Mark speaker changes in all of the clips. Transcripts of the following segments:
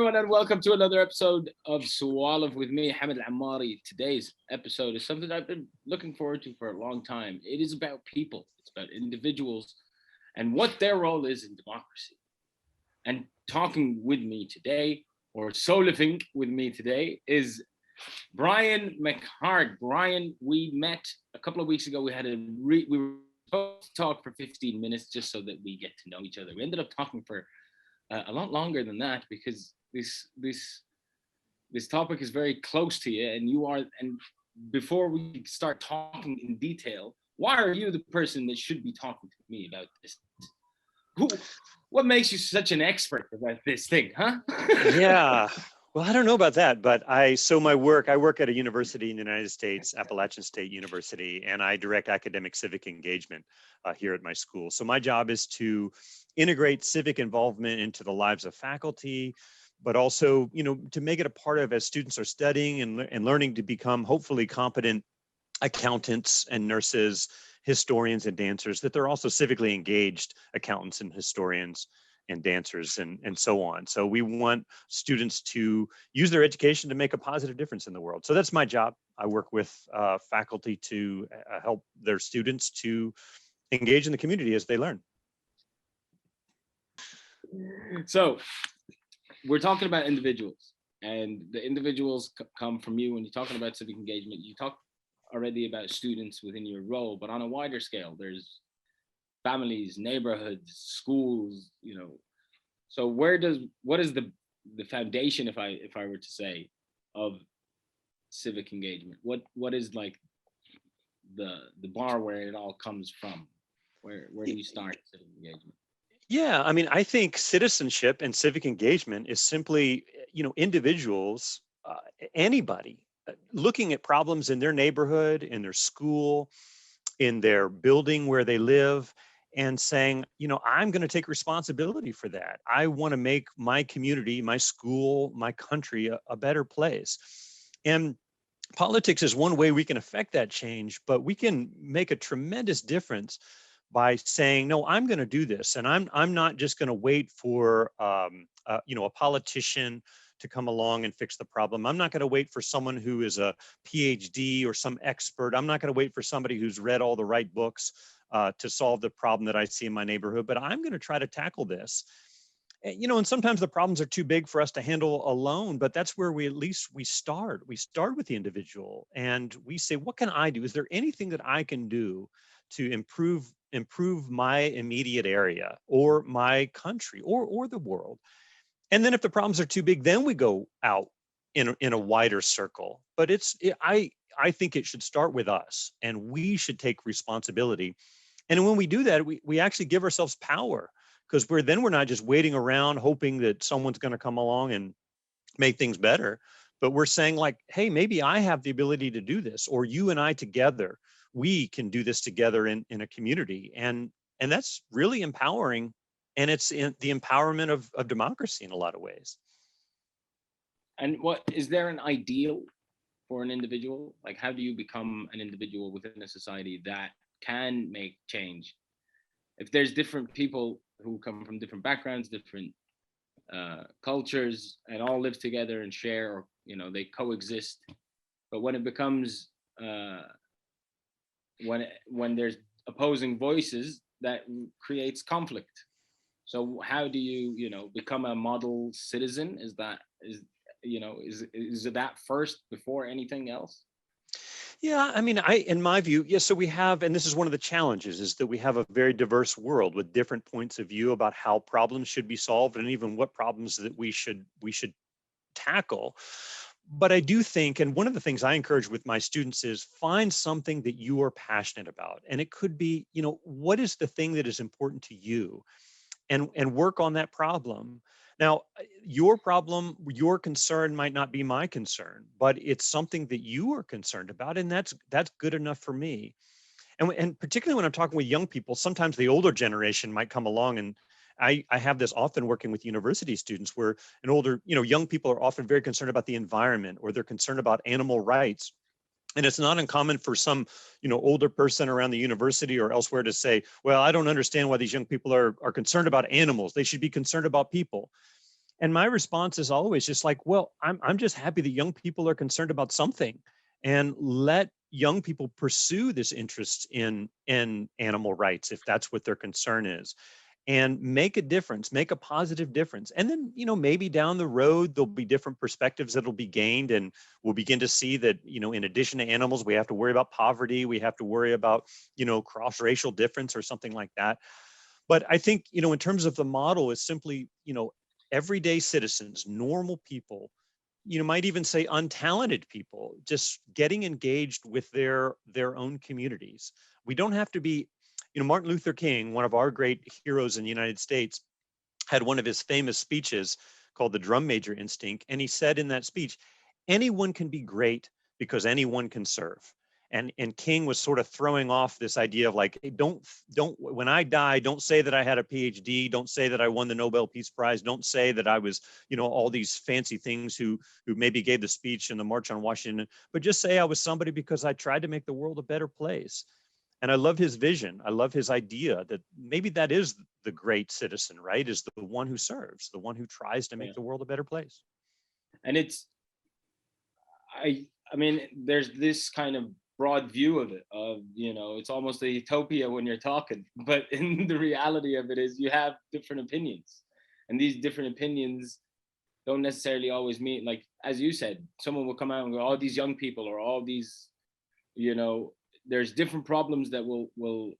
Speaker 1: everyone, and welcome to another episode of Swalif with me, Hamad Al-Amari. Today's episode is something I've been looking forward to for a long time. It is about people. It's about individuals and what their role is in democracy. And talking with me today, or solifing with me today, is Brian MacHarg. Brian, we met a couple of weeks ago. We were supposed to talk for 15 minutes just so that we get to know each other. We ended up talking for a lot longer than that because this topic is very close to you, and before we start talking in detail, why are you the person that should be talking to me about this? What makes you such an expert about this thing, huh?
Speaker 2: Yeah, well, I don't know about that, but I work at a university in the United States, Appalachian State University, and I direct academic civic engagement here at my school. So my job is to integrate civic involvement into the lives of faculty, but also, to make it a part of as students are studying and learning to become hopefully competent accountants and nurses, historians and dancers, that they're also civically engaged accountants and historians and dancers and so on. So we want students to use their education to make a positive difference in the world. So that's my job. I work with faculty to help their students to engage in the community as they learn.
Speaker 1: So we're talking about individuals, and the individuals come from you. When you're talking about civic engagement, you talk already about students within your role, but on a wider scale, there's families, neighborhoods, schools, So what is the foundation, if I were to say, of civic engagement? What is like the bar where it all comes from? Where do you start civic engagement?
Speaker 2: Yeah, I mean, I think citizenship and civic engagement is simply, individuals, anybody looking at problems in their neighborhood, in their school, in their building where they live, and saying, I'm going to take responsibility for that. I want to make my community, my school, my country a better place. And politics is one way we can affect that change, but we can make a tremendous difference by saying, no, I'm going to do this. And I'm not just going to wait for, a politician to come along and fix the problem. I'm not going to wait for someone who is a PhD or some expert. I'm not going to wait for somebody who's read all the right books to solve the problem that I see in my neighborhood, but I'm going to try to tackle this. And sometimes the problems are too big for us to handle alone, but that's where we start. We start with the individual and we say, what can I do? Is there anything that I can do to improve my immediate area or my country or the world? And then if the problems are too big, then we go out in a wider circle. But I think it should start with us, and we should take responsibility. And when we do that, we actually give ourselves power, because we're not just waiting around hoping that someone's going to come along and make things better, but we're saying like, hey, maybe I have the ability to do this, or you and I together, we can do this together in a community. And that's really empowering. And it's in the empowerment of democracy in a lot of ways.
Speaker 1: And is there an ideal for an individual? Like, how do you become an individual within a society that can make change? If there's different people who come from different backgrounds, different cultures, and all live together and share, or they coexist, but when it becomes when there's opposing voices, that creates conflict. So how do you become a model citizen? Is it that first before anything else?
Speaker 2: Yeah, I mean, in my view, yes. So we have, and this is one of the challenges, is that we have a very diverse world with different points of view about how problems should be solved, and even what problems that we should tackle. But I do think, and one of the things I encourage with my students is find something that you are passionate about, and it could be, what is the thing that is important to you, and work on that problem. Now, your problem, your concern might not be my concern, but it's something that you are concerned about, and that's good enough for me. And particularly when I'm talking with young people, sometimes the older generation might come along, and I have this often working with university students, where young people are often very concerned about the environment, or they're concerned about animal rights. And it's not uncommon for some, older person around the university or elsewhere to say, well, I don't understand why these young people are concerned about animals. They should be concerned about people. And my response is always just like, well, I'm just happy that young people are concerned about something, and let young people pursue this interest in animal rights if that's what their concern is, and make a difference, make a positive difference. And then, maybe down the road, there'll be different perspectives that'll be gained, and we'll begin to see that, in addition to animals, we have to worry about poverty, we have to worry about, cross-racial difference or something like that. But I think, in terms of the model, is simply, everyday citizens, normal people, might even say untalented people, just getting engaged with their own communities. We don't have to be, Martin Luther King, one of our great heroes in the United States, had one of his famous speeches called the Drum Major Instinct. And he said in that speech, anyone can be great because anyone can serve. And King was sort of throwing off this idea of like, hey, don't when I die, don't say that I had a PhD, don't say that I won the Nobel Peace Prize, don't say that I was, all these fancy things who maybe gave the speech in the March on Washington, but just say I was somebody because I tried to make the world a better place. And I love his vision. I love his idea that maybe that is the great citizen, right? Is the one who serves, the one who tries to make the world a better place.
Speaker 1: And I mean, there's this kind of broad view of it, it's almost a utopia when you're talking, but in the reality of it is you have different opinions, and these different opinions don't necessarily always mean, like, as you said, someone will come out and go, all these young people or all these, there's different problems that will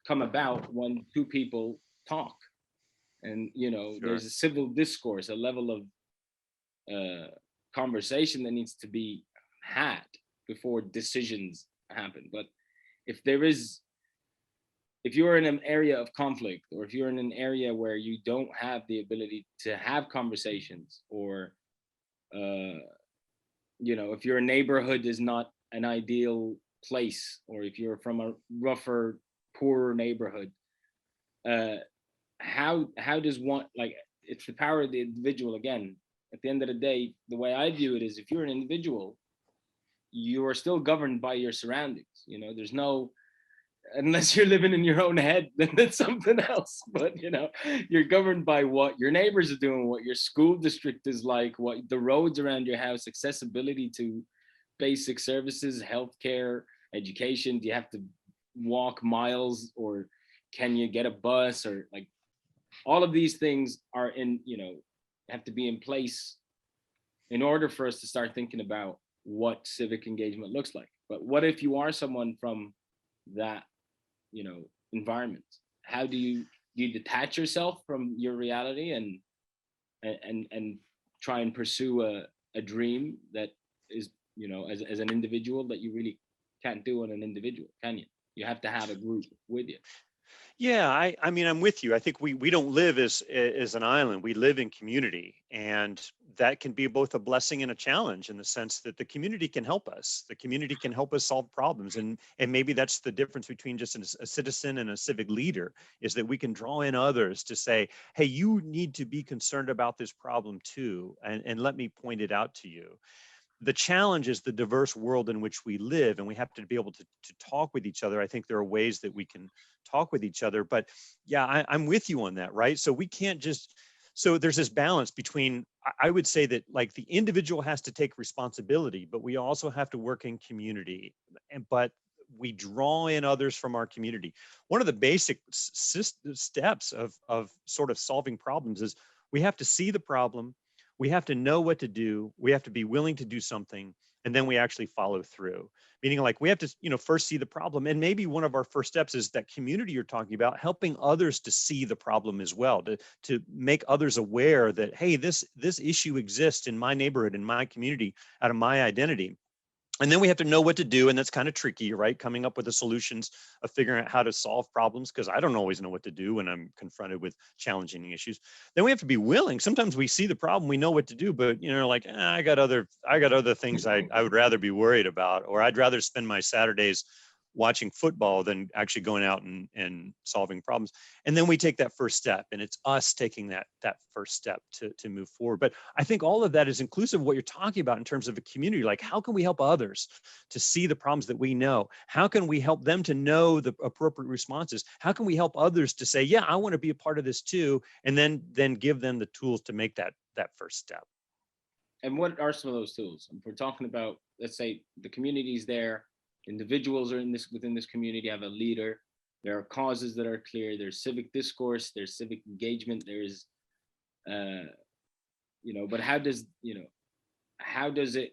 Speaker 1: come about when two people talk. And,
Speaker 2: Sure.
Speaker 1: There's a civil discourse, a level of conversation that needs to be had before decisions happen. But if you're in an area of conflict, or if you're in an area where you don't have the ability to have conversations, or if your neighborhood is not an ideal place, or if you're from a rougher, poorer neighborhood, how does one, like, it's the power of the individual again. At the end of the day, the way I view it is, if you're an individual, you are still governed by your surroundings. There's no, unless you're living in your own head, then that's something else. But you're governed by what your neighbors are doing, what your school district is like, what the roads around your house, accessibility to basic services, healthcare, education. Do you have to walk miles, or can you get a bus, or like, all of these things are have to be in place in order for us to start thinking about what civic engagement looks like. But what if you are someone from that, environment? How do you detach yourself from your reality and try and pursue a dream that is, as an individual, that you really can't do on an individual, can you? You have to have a group with you.
Speaker 2: Yeah, I mean, I'm with you. I think we don't live as an island. We live in community, and that can be both a blessing and a challenge, in the sense that the community can help us. The community can help us solve problems, and maybe that's the difference between just a citizen and a civic leader, is that we can draw in others to say, hey, you need to be concerned about this problem too, and let me point it out to you. The challenge is the diverse world in which we live, and we have to be able to talk with each other. I think there are ways that we can talk with each other, but yeah, I'm with you on that, right? So we can't just, so there's this balance between, I would say that, like, the individual has to take responsibility, but we also have to work in community, but we draw in others from our community. One of the basic steps of sort of solving problems is we have to see the problem, we have to know what to do, we have to be willing to do something, and then we actually follow through. Meaning, like, we have to, first see the problem. And maybe one of our first steps is that community you're talking about, helping others to see the problem as well, to make others aware that, hey, this issue exists in my neighborhood, in my community, out of my identity. And then we have to know what to do. And that's kind of tricky, right? Coming up with the solutions of figuring out how to solve problems, because I don't always know what to do when I'm confronted with challenging issues. Then we have to be willing. Sometimes we see the problem, we know what to do, but like, I got other things I would rather be worried about, or I'd rather spend my Saturdays watching football than actually going out and solving problems. And then we take that first step, and it's us taking that first step to move forward. But I think all of that is inclusive of what you're talking about in terms of a community. Like, how can we help others to see the problems that we know? How can we help them to know the appropriate responses? How can we help others to say, yeah, I want to be a part of this too, and then give them the tools to make that first step?
Speaker 1: And what are some of those tools? If we're talking about, let's say the community's there, individuals are within this community, have a leader, there are causes that are clear, there's civic discourse, there's civic engagement, there's but how does it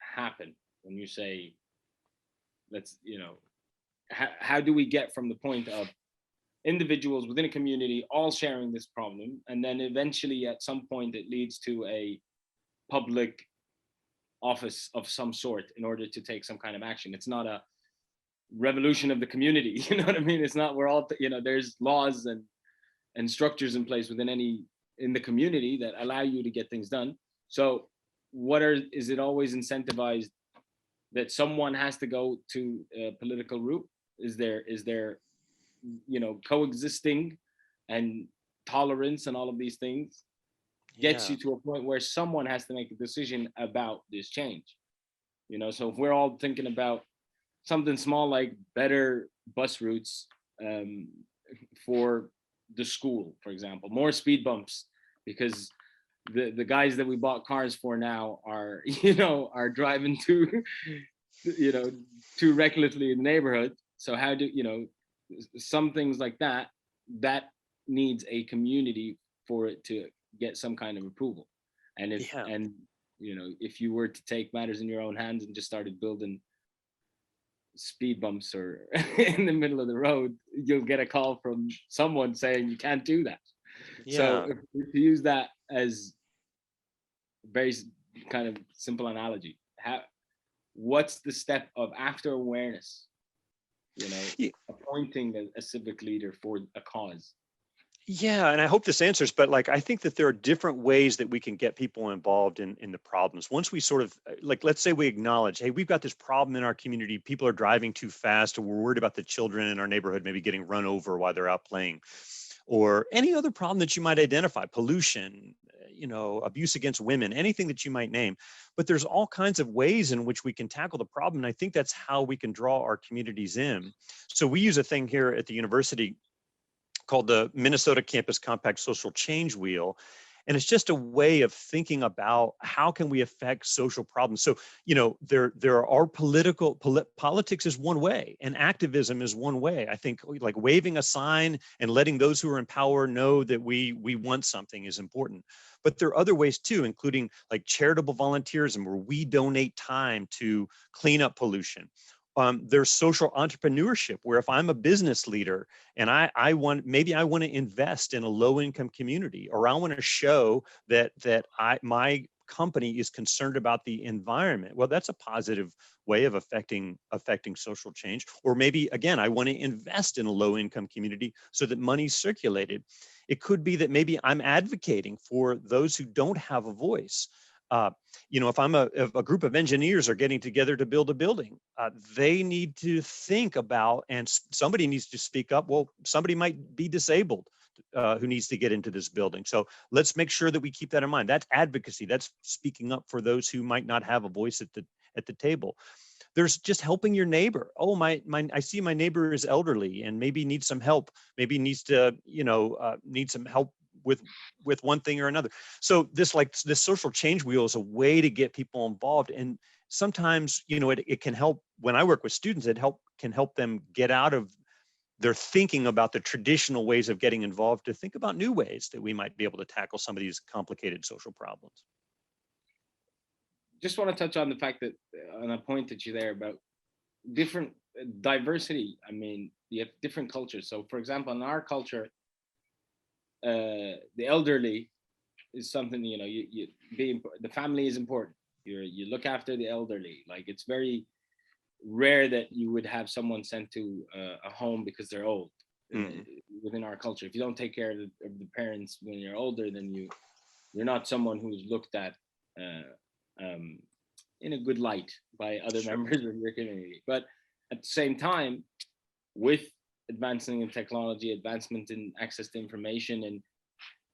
Speaker 1: happen when you say, how do we get from the point of individuals within a community all sharing this problem, and then eventually at some point it leads to a public office of some sort in order to take some kind of action? It's not a revolution of the community, you know what I mean? It's not, we're all, there's laws and structures in place in the community that allow you to get things done. So is it always incentivized that someone has to go to a political route? Is there coexisting and tolerance and all of these things gets you to a point where someone has to make a decision about this change? So if we're all thinking about something small like better bus routes for the school, for example, more speed bumps, because the guys that we bought cars for now are driving too recklessly in the neighborhood. So how do some things like that needs a community for it to get some kind of approval? And if you were to take matters in your own hands and just started building speed bumps or in the middle of the road, you'll get a call from someone saying you can't do that. So if you use that as a very kind of simple analogy, what's the step of, after awareness, appointing a civic leader for a cause?
Speaker 2: Yeah, and I hope this answers, but I think that there are different ways that we can get people involved in the problems. Once we sort of, let's say we acknowledge, hey, we've got this problem in our community, people are driving too fast, or we're worried about the children in our neighborhood maybe getting run over while they're out playing, or any other problem that you might identify, pollution, abuse against women, anything that you might name. But there's all kinds of ways in which we can tackle the problem. And I think that's how we can draw our communities in. So we use a thing here at the university called the Minnesota Campus Compact Social Change Wheel. And it's just a way of thinking about how can we affect social problems. So, there are politics is one way, and activism is one way. I think like waving a sign and letting those who are in power know that we want something is important. But there are other ways too, including like charitable volunteerism, where we donate time to clean up pollution. There's social entrepreneurship, where if I'm a business leader and I want to invest in a low income community, or I want to show that my company is concerned about the environment. Well, that's a positive way of affecting social change. Or maybe, again, I want to invest in a low income community so that money's circulated. It could be that maybe I'm advocating for those who don't have a voice. If a group of engineers are getting together to build a building, they need to think about, and somebody needs to speak up. Well, somebody might be disabled who needs to get into this building. So let's make sure that we keep that in mind. That's advocacy. That's speaking up for those who might not have a voice at the table. There's just helping your neighbor. Oh, I see my neighbor is elderly and maybe needs some help. Maybe needs to, need some help with one thing or another. So this social change wheel is a way to get people involved. And sometimes, it can help. When I work with students, can help them get out of their thinking about the traditional ways of getting involved to think about new ways that we might be able to tackle some of these complicated social problems.
Speaker 1: Just want to touch on the fact that, on a point that you're there about different diversity. I mean, you have different cultures. So for example, in our culture, the elderly is something, the family is important. You look after the elderly. Like, it's very rare that you would have someone sent to a home because they're old. Within our culture, if you don't take care of the parents when you're older, then you're not someone who's looked at in a good light by other members of your community. But at the same time, with advancing in technology, advancement in access to information,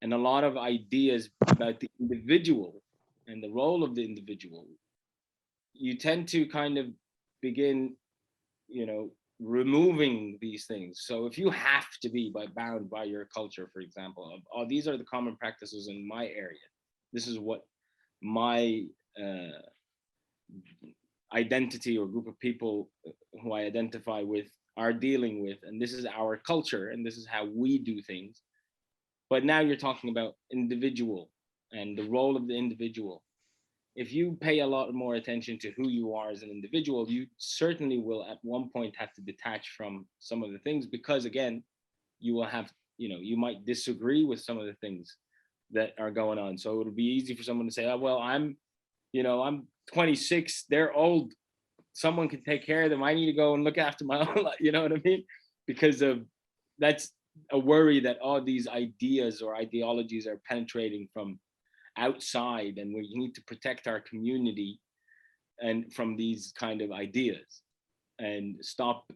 Speaker 1: and a lot of ideas about the individual and the role of the individual, you tend to kind of begin, removing these things. So if you have to be bound by your culture, for example, of, oh, these are the common practices in my area, this is what my identity or group of people who I identify with are dealing with, and this is our culture, and this is how we do things. But now you're talking about individual and the role of the individual. If you pay a lot more attention to who you are as an individual, you certainly will at one point have to detach from some of the things, because again, you will have, you might disagree with some of the things that are going on. So it'll be easy for someone to say, oh, well, I'm 26, they're old, someone can take care of them, I need to go and look after my own life, you know what I mean? Because of that's a worry that all these ideas or ideologies are penetrating from outside, and we need to protect our community and from these kind of ideas, and stop,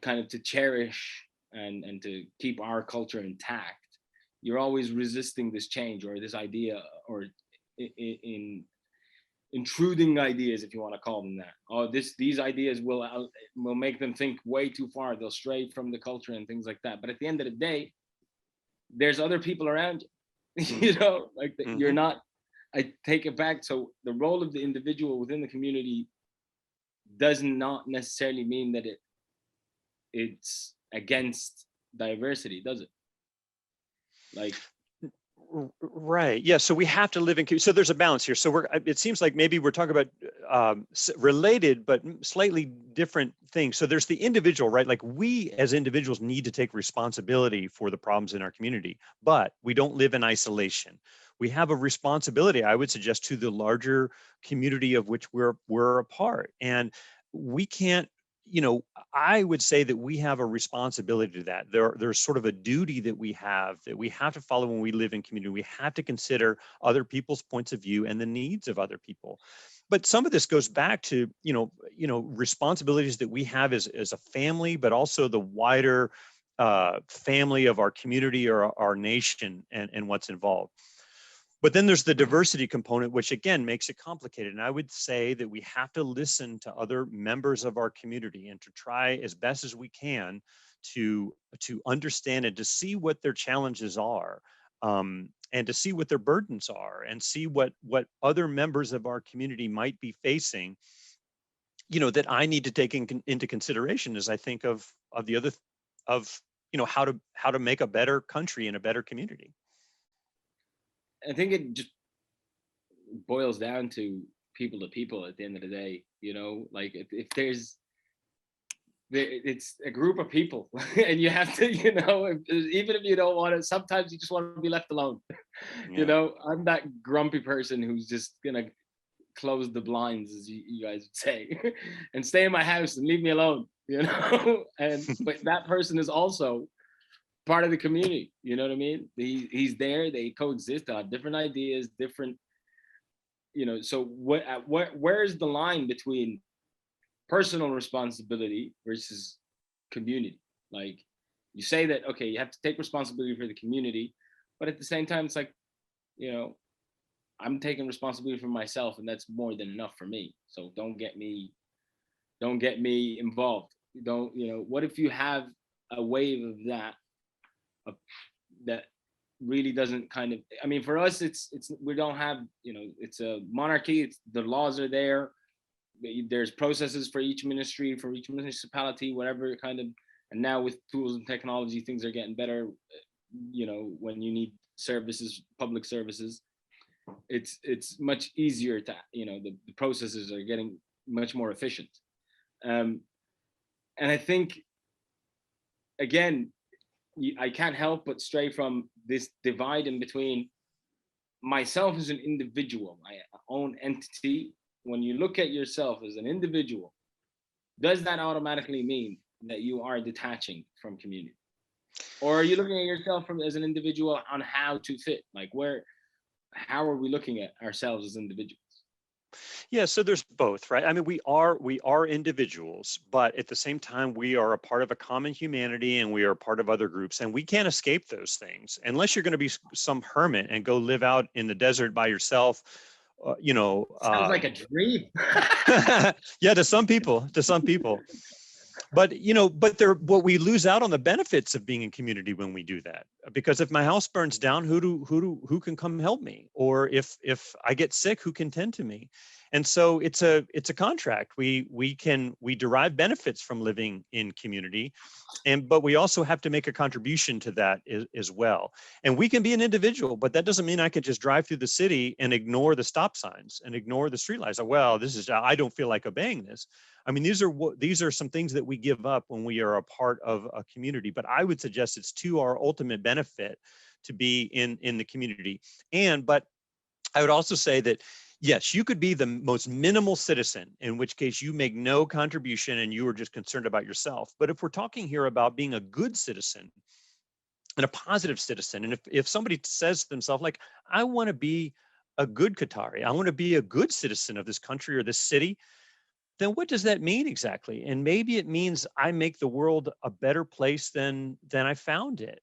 Speaker 1: kind of to cherish and to keep our culture intact. You're always resisting this change or this idea, or in intruding ideas, if you want to call them that. Oh, these ideas will make them think way too far. They'll stray from the culture and things like that. But at the end of the day, there's other people around you. You're not. I take it back. So the role of the individual within the community does not necessarily mean that it's against diversity, does it?
Speaker 2: Right. Yeah. So we have to live in. So there's a balance here. So it seems like maybe we're talking about related but slightly different things. So there's the individual, right? Like we as individuals need to take responsibility for the problems in our community, but we don't live in isolation. We have a responsibility, I would suggest, to the larger community of which we're a part, and we can't. I would say that we have a responsibility to that. There's sort of a duty that we have to follow when we live in community. We have to consider other people's points of view and the needs of other people. But some of this goes back to, responsibilities that we have as a family, but also the wider family of our community or our nation and what's involved. But then there's the diversity component, which again makes it complicated. And I would say that we have to listen to other members of our community and to try as best as we can to understand and to see what their challenges are, and to see what their burdens are, and see what other members of our community might be facing, that I need to take into consideration as I think of the other of how to make a better country and a better community.
Speaker 1: I think it just boils down to people at the end of the day. Like if it's a group of people and you have to, even if you don't want to, sometimes you just want to be left alone.
Speaker 2: Yeah.
Speaker 1: I'm that grumpy person who's just gonna close the blinds, as you guys would say, and stay in my house and leave me alone, but that person is also part of the community, you know what I mean? He's there, they coexist, they have different ideas, different, so where's the line between personal responsibility versus community? Like, you say that, okay, you have to take responsibility for the community, but at the same time, it's like, I'm taking responsibility for myself, and that's more than enough for me. So don't get me involved. Don't, what if you have a wave of that really doesn't kind of, I mean, for us, it's we don't have, it's a monarchy, it's the laws are there, there's processes for each ministry, for each municipality, whatever kind of, and now with tools and technology, things are getting better. When you need services, public services, it's much easier to, the processes are getting much more efficient. And I think, again, I can't help but stray from this divide in between myself as an individual, my own entity. When you look at yourself as an individual, does that automatically mean that you are detaching from community? Or are you looking at yourself as an individual on how to fit? Like how are we looking at ourselves as individuals?
Speaker 2: Yeah, so there's both, right? I mean, we are individuals, but at the same time, we are a part of a common humanity, and we are part of other groups, and we can't escape those things unless you're going to be some hermit and go live out in the desert by yourself. You know,
Speaker 1: Sounds like a dream.
Speaker 2: yeah, to some people, but what we lose out on the benefits of being in community when we do that, because if my house burns down, who can come help me? Or if I get sick, who can tend to me? And so it's a contract. We derive benefits from living in community, but we also have to make a contribution to that as well. And we can be an individual, but that doesn't mean I can just drive through the city and ignore the stop signs and ignore the street lights. Well, I don't feel like obeying this. I mean, these are some things that we give up when we are a part of a community, but I would suggest it's to our ultimate benefit to be in the community. But I would also say that, yes, you could be the most minimal citizen, in which case you make no contribution and you are just concerned about yourself. But if we're talking here about being a good citizen and a positive citizen, and if somebody says to themselves, like, I want to be a good Qatari, I want to be a good citizen of this country or this city, then what does that mean exactly? And maybe it means I make the world a better place than I found it.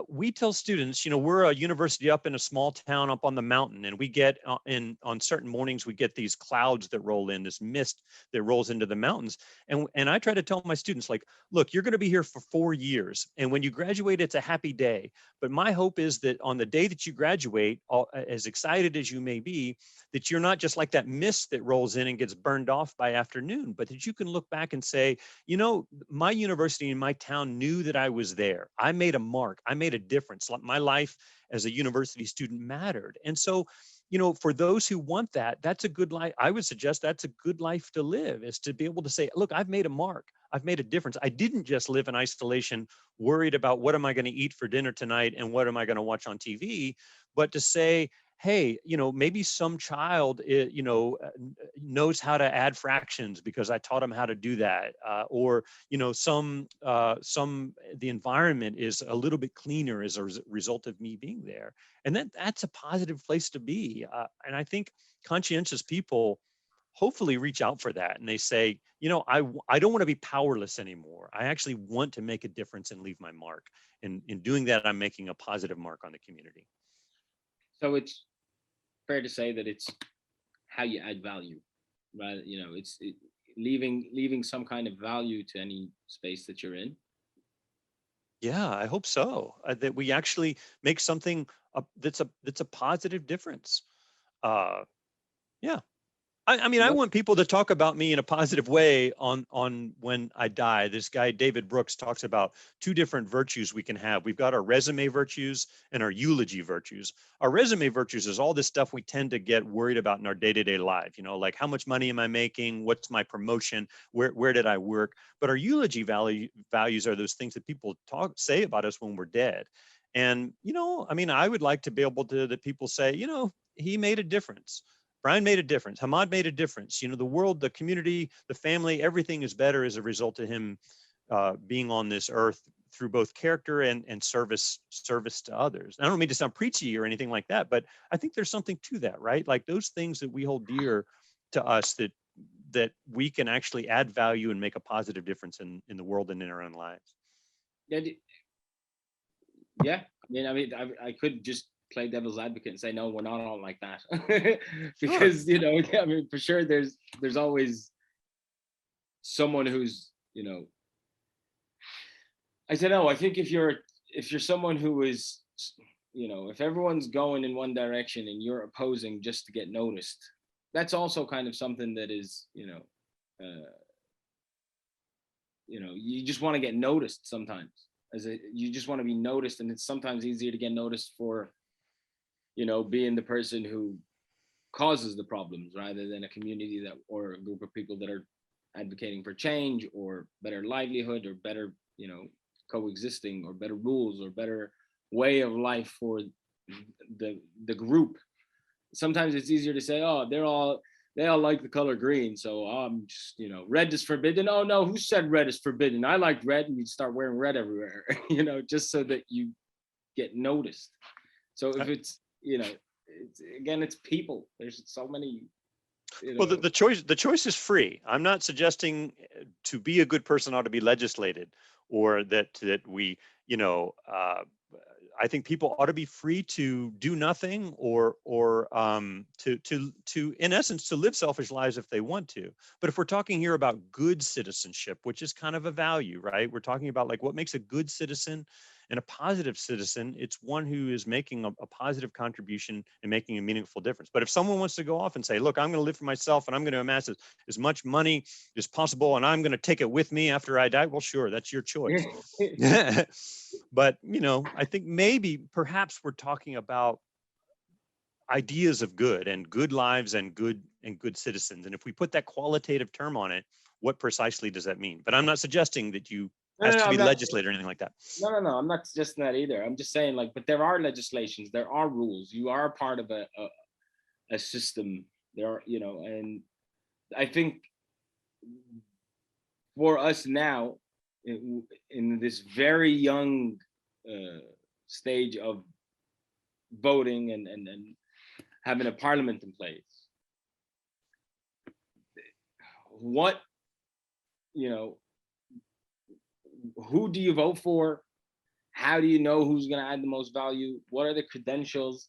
Speaker 2: We tell students, we're a university up in a small town up on the mountain, and we get on certain mornings, we get these clouds that roll in, this mist that rolls into the mountains. And I try to tell my students, like, look, you're going to be here for 4 years. And when you graduate, it's a happy day. But my hope is that on the day that you graduate, as excited as you may be, that you're not just like that mist that rolls in and gets burned off by afternoon, but that you can look back and say, my university in my town knew that I was there. I made a mark. I made a difference. My life as a university student mattered. And so, for those who want that, that's a good life. I would suggest that's a good life to live, is to be able to say, look, I've made a mark. I've made a difference. I didn't just live in isolation, worried about what am I going to eat for dinner tonight and what am I going to watch on TV, but to say, hey, maybe some child, knows how to add fractions because I taught him how to do that. Or, the environment is a little bit cleaner as a result of me being there. And that's a positive place to be. And I think conscientious people hopefully reach out for that. And they say, I don't want to be powerless anymore. I actually want to make a difference and leave my mark. And in doing that, I'm making a positive mark on the community.
Speaker 1: So it's fair to say that it's how you add value, right? It's leaving some kind of value to any space that you're in.
Speaker 2: Yeah, I hope so. That we actually make something that's a positive difference. Yeah. I mean, I want people to talk about me in a positive way on when I die. This guy, David Brooks, talks about 2 different virtues we can have. We've got our resume virtues and our eulogy virtues. Our resume virtues is all this stuff we tend to get worried about in our day-to-day life, like how much money am I making? What's my promotion? Where did I work? But our eulogy values are those things that people say about us when we're dead. And, I mean, I would like to be able to, that people say, he made a difference. Brian made a difference. Hamad made a difference. The world, the community, the family, everything is better as a result of him being on this earth through both character and service to others. I don't mean to sound preachy or anything like that, but I think there's something to that, right? Like those things that we hold dear to us, that we can actually add value and make a positive difference in the world and in our own lives.
Speaker 1: Yeah. I could just play devil's advocate and say, no, we're not all like that. Because, sure. For sure there's always someone who's, I don't know. I think if you're someone who is, if everyone's going in one direction and you're opposing just to get noticed, that's also kind of something that is, you just want to get noticed sometimes. You just want to be noticed, and it's sometimes easier to get noticed for, being the person who causes the problems rather than a community or a group of people that are advocating for change or better livelihood or better, coexisting or better rules or better way of life for the group. Sometimes it's easier to say, oh, they all like the color green, so I'm just, red is forbidden. Oh no, who said red is forbidden? I like red, and you start wearing red everywhere, just so that you get noticed. So if it's, it's people. There's so many
Speaker 2: Well, the choice is free. I'm not suggesting to be a good person ought to be legislated, or that we, I think people ought to be free to do nothing, or to in essence to live selfish lives if they want to. But if we're talking here about good citizenship, which is kind of a value, right? We're talking about like what makes a good citizen and a positive citizen. It's one who is making a positive contribution and making a meaningful difference. But if someone wants to go off and say, look, I'm going to live for myself and I'm going to amass as much money as possible and I'm going to take it with me after I die, well, sure, that's your choice. But, I think maybe perhaps we're talking about ideas of good and good lives and good citizens. And if we put that qualitative term on it, what precisely does that mean? But I'm not suggesting that you has to be legislated or anything like that.
Speaker 1: No, I'm not suggesting that either. I'm just saying, like, but there are legislations, there are rules. You are a part of a system. There are, and I think for us now, in this very young stage of voting and having a parliament in place, what, who do you vote for? How do you know who's going to add the most value? What are the credentials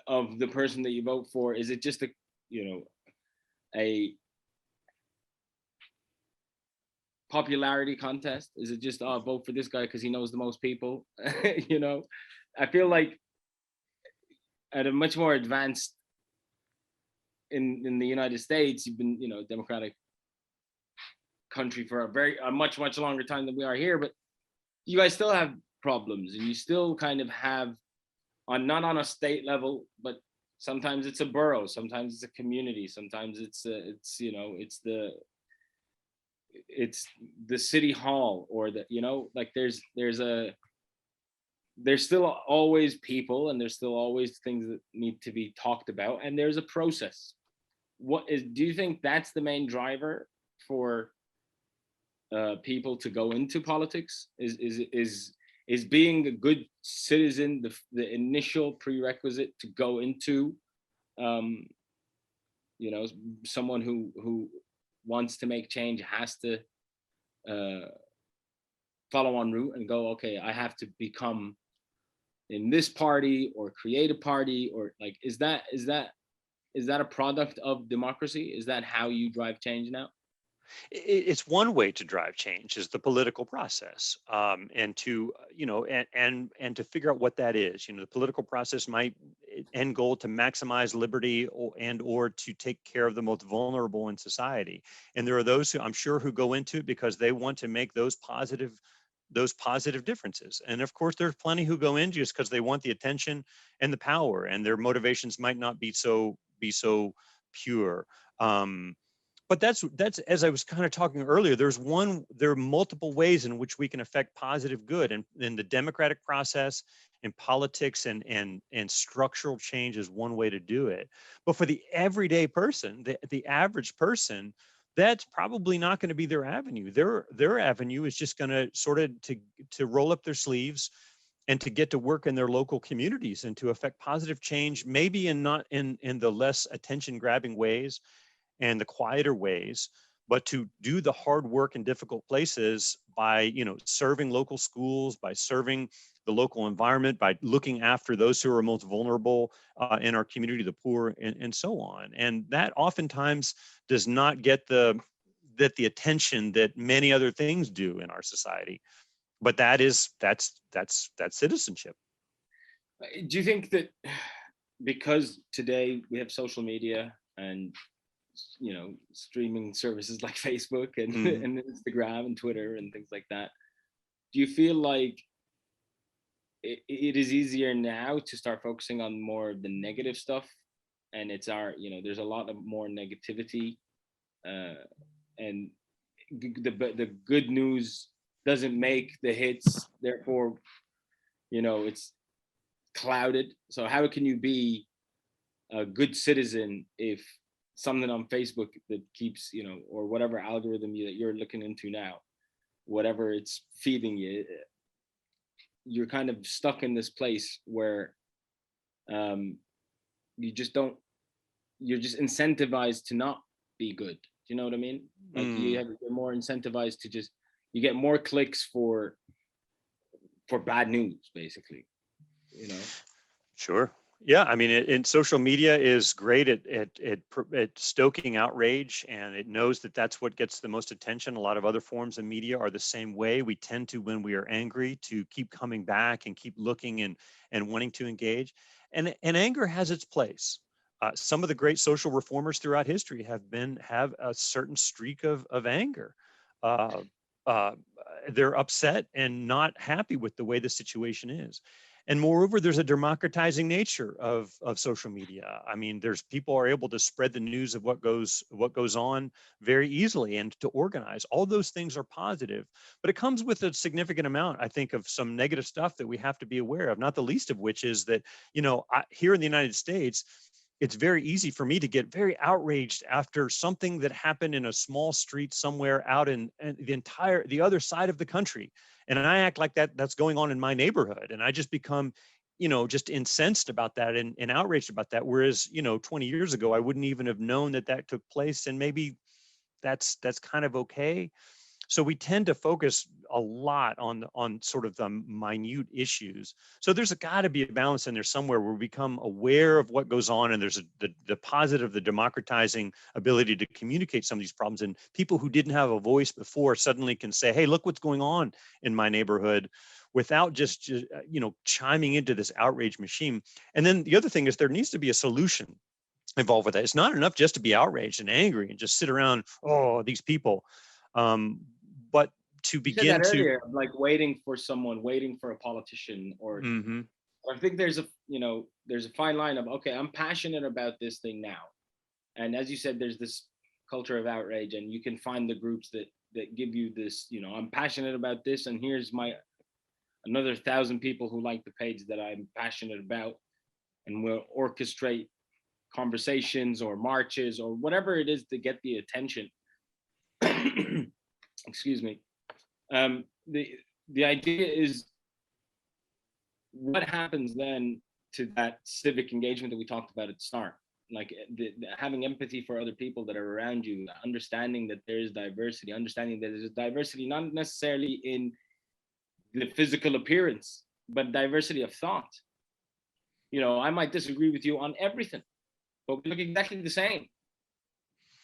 Speaker 1: of the person that you vote for? Is it just a popularity contest? Is it just vote for this guy because he knows the most people? I feel like at a much more advanced in the United States, you've been democratic country for a much longer time than we are here, but you guys still have problems, and you still kind of have not on a state level, but sometimes it's a borough, sometimes it's a community, sometimes it's the city hall, or like there's still always people, and there's still always things that need to be talked about, and there's a process. Do you think that's the main driver for people to go into politics? Is being a good citizen the initial prerequisite to go into someone who wants to make change has to follow on route and go, okay, I have to become in this party or create a party, or like, is that a product of democracy? Is that how you drive change now?
Speaker 2: It's one way to drive change, is the political process, and to and to figure out what that is. The political process might end goal to maximize liberty or to take care of the most vulnerable in society. And there are those who I'm sure who go into it because they want to make those positive differences. And of course, there's plenty who go in just because they want the attention and the power, and their motivations might not be so pure. But that's as I was kind of talking earlier, there are multiple ways in which we can affect positive good, and in the democratic process, in politics, and structural change is one way to do it. But for the everyday person, the average person, that's probably not going to be their avenue. Their avenue is just going to sort of to roll up their sleeves and to get to work in their local communities and to affect positive change, maybe not in the less attention grabbing ways and the quieter ways, but to do the hard work in difficult places by serving local schools, by serving the local environment, by looking after those who are most vulnerable in our community, the poor, and so on. And that oftentimes does not get the attention that many other things do in our society. But that's citizenship.
Speaker 1: Do you think that because today we have social media and streaming services like Facebook and, and Instagram and Twitter and things like that, do you feel like it is easier now to start focusing on more of the negative stuff, and it's there's a lot of more negativity, and the good news doesn't make the hits, therefore it's clouded? So how can you be a good citizen if something on Facebook that keeps, or whatever algorithm that you're looking into now, whatever it's feeding you, you're kind of stuck in this place where you just don't you're just incentivized to not be good. Do you know what I mean? Like you're more incentivized to just, you get more clicks for bad news, basically, you know?
Speaker 2: Sure. Yeah, I mean, and social media is great at stoking outrage, and it knows that that's what gets the most attention. A lot of other forms of media are the same way. We tend to, when we are angry, to keep coming back and keep looking and wanting to engage. And anger has its place. Some of the great social reformers throughout history have a certain streak of anger. Uh, uh, they're upset and not happy with the way the situation is. And moreover, there's a democratizing nature of social media. I mean, there's people are able to spread the news of what goes on very easily and to organize. All those things are positive, but it comes with a significant amount, I think, of some negative stuff that we have to be aware of. Not the least of which is that, here in the United States, it's very easy for me to get very outraged after something that happened in a small street somewhere out in the other side of the country. And I act like that's going on in my neighborhood. And I just become, just incensed about that and outraged about that. Whereas, 20 years ago, I wouldn't even have known that took place. And maybe that's kind of okay. So we tend to focus a lot on sort of the minute issues. So there's got to be a balance in there somewhere where we become aware of what goes on, and there's the positive, the democratizing ability to communicate some of these problems. And people who didn't have a voice before suddenly can say, "Hey, look what's going on in my neighborhood," without just chiming into this outrage machine. And then the other thing is there needs to be a solution involved with that. It's not enough just to be outraged and angry and just sit around, oh, these people. But to begin to
Speaker 1: earlier, like waiting for a politician, or I think there's a fine line of, okay, I'm passionate about this thing now. And as you said, there's this culture of outrage, and you can find the groups that give you this, I'm passionate about this, and here's another 1,000 people who like the page that I'm passionate about, and we'll orchestrate conversations or marches or whatever it is to get the attention. Excuse me. The idea is, what happens then to that civic engagement that we talked about at the start? Like having empathy for other people that are around you, understanding that there is diversity, understanding that there's diversity not necessarily in the physical appearance, but diversity of thought. I might disagree with you on everything, but we look exactly the same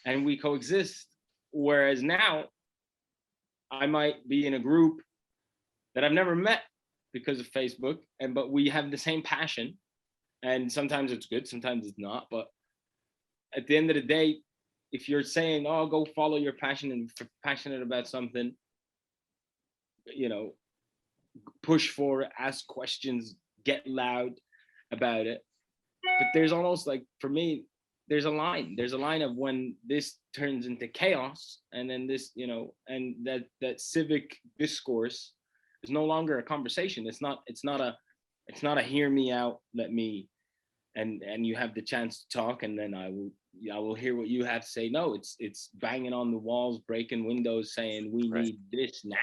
Speaker 1: and we coexist. Whereas now, I might be in a group that I've never met because of Facebook, but we have the same passion, and sometimes it's good, sometimes it's not. But at the end of the day, if you're saying, "Oh, go follow your passion and if you're passionate about something, push for it, ask questions, get loud about it." But there's almost like, for me, there's a line of when this turns into chaos, and then this, and that civic discourse is no longer a conversation. It's not a hear me out, let me, and you have the chance to talk, and then I will hear what you have to say. No, it's banging on the walls, breaking windows, saying we need this now.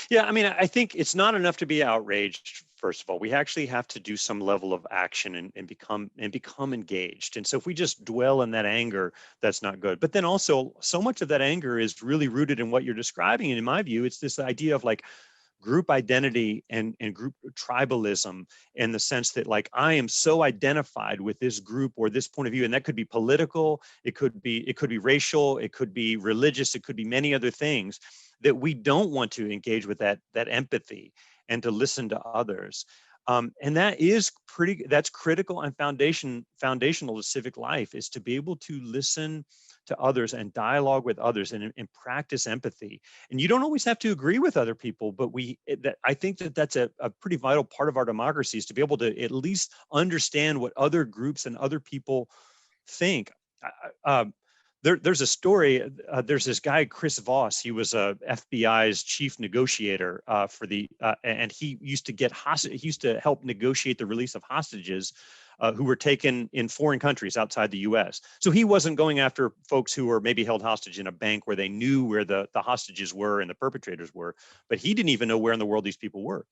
Speaker 2: Yeah, I mean, I think it's not enough to be outraged. First of all, we actually have to do some level of action and become engaged. And so if we just dwell in that anger, that's not good. But then also, so much of that anger is really rooted in what you're describing. And in my view, it's this idea of like group identity and group tribalism, in the sense that, like, I am so identified with this group or this point of view, and that could be political, it could be racial, it could be religious, it could be many other things, that we don't want to engage with that empathy and to listen to others. And that's critical and foundational to civic life, is to be able to listen to others and dialogue with others and practice empathy. And you don't always have to agree with other people, but I think that's a pretty vital part of our democracy, is to be able to at least understand what other groups and other people think. There's a story. There's this guy, Chris Voss. He was FBI's chief negotiator and he used to help negotiate the release of hostages who were taken in foreign countries outside the U.S. So he wasn't going after folks who were maybe held hostage in a bank where they knew where the hostages were and the perpetrators were, but he didn't even know where in the world these people were.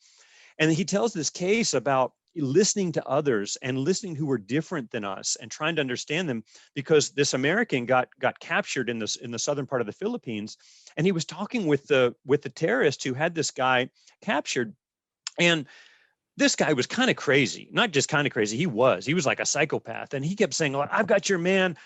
Speaker 2: And he tells this case about listening to others and listening who were different than us and trying to understand them, because this American got captured in the southern part of the Philippines, and he was talking with the terrorist who had this guy captured. And this guy was kind of crazy, not just kind of crazy. He was like a psychopath. And he kept saying, like, I've got your man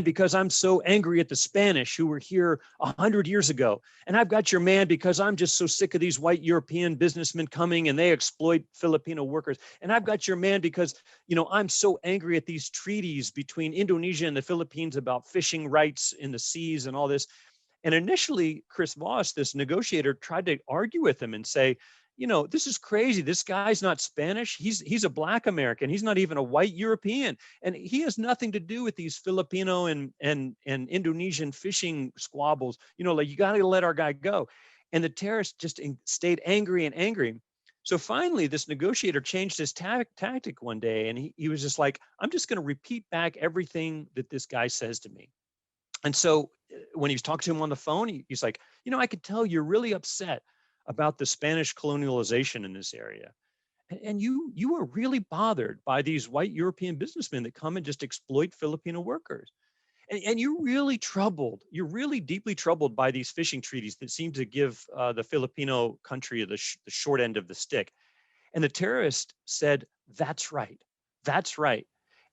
Speaker 2: because I'm so angry at the Spanish who were here 100 years ago. And I've got your man because I'm just so sick of these white European businessmen coming and they exploit Filipino workers. And I've got your man because, I'm so angry at these treaties between Indonesia and the Philippines about fishing rights in the seas and all this. And initially, Chris Voss, this negotiator, tried to argue with him and say, this is crazy. This guy's not Spanish. He's a Black American. He's not even a white European. And he has nothing to do with these Filipino and Indonesian fishing squabbles. Like, you got to let our guy go. And the terrorist just stayed angry and angry. So finally, this negotiator changed his tactic one day. And he was just like, I'm just going to repeat back everything that this guy says to me. And so when he was talking to him on the phone, he's like, I could tell you're really upset about the Spanish colonialization in this area. And you are really bothered by these white European businessmen that come and just exploit Filipino workers. And you're really deeply troubled by these fishing treaties that seem to give the Filipino country the short end of the stick. And the terrorist said, that's right.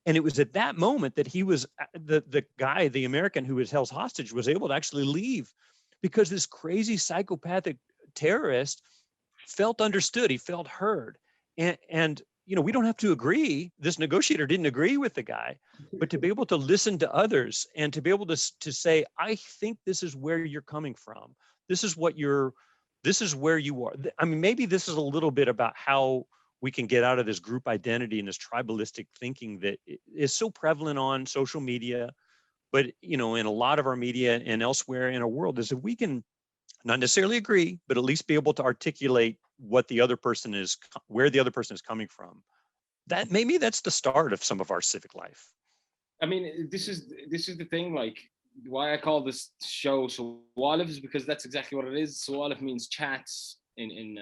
Speaker 2: And it was at that moment that he was, the guy, the American who was held hostage, was able to actually leave, because this crazy psychopathic terrorist felt understood. He felt heard. And we don't have to agree. This negotiator didn't agree with the guy, but to be able to listen to others and to be able to say, I think this is where you're coming from. This is where you are. I mean, maybe this is a little bit about how we can get out of this group identity and this tribalistic thinking that is so prevalent on social media, but in a lot of our media and elsewhere in our world, is if we can not necessarily agree, but at least be able to articulate what the other person is, where the other person is coming from. That maybe that's the start of some of our civic life.
Speaker 1: I mean, this is the thing. Like, why I call this show Swalif is because that's exactly what it is. Swalif means chats in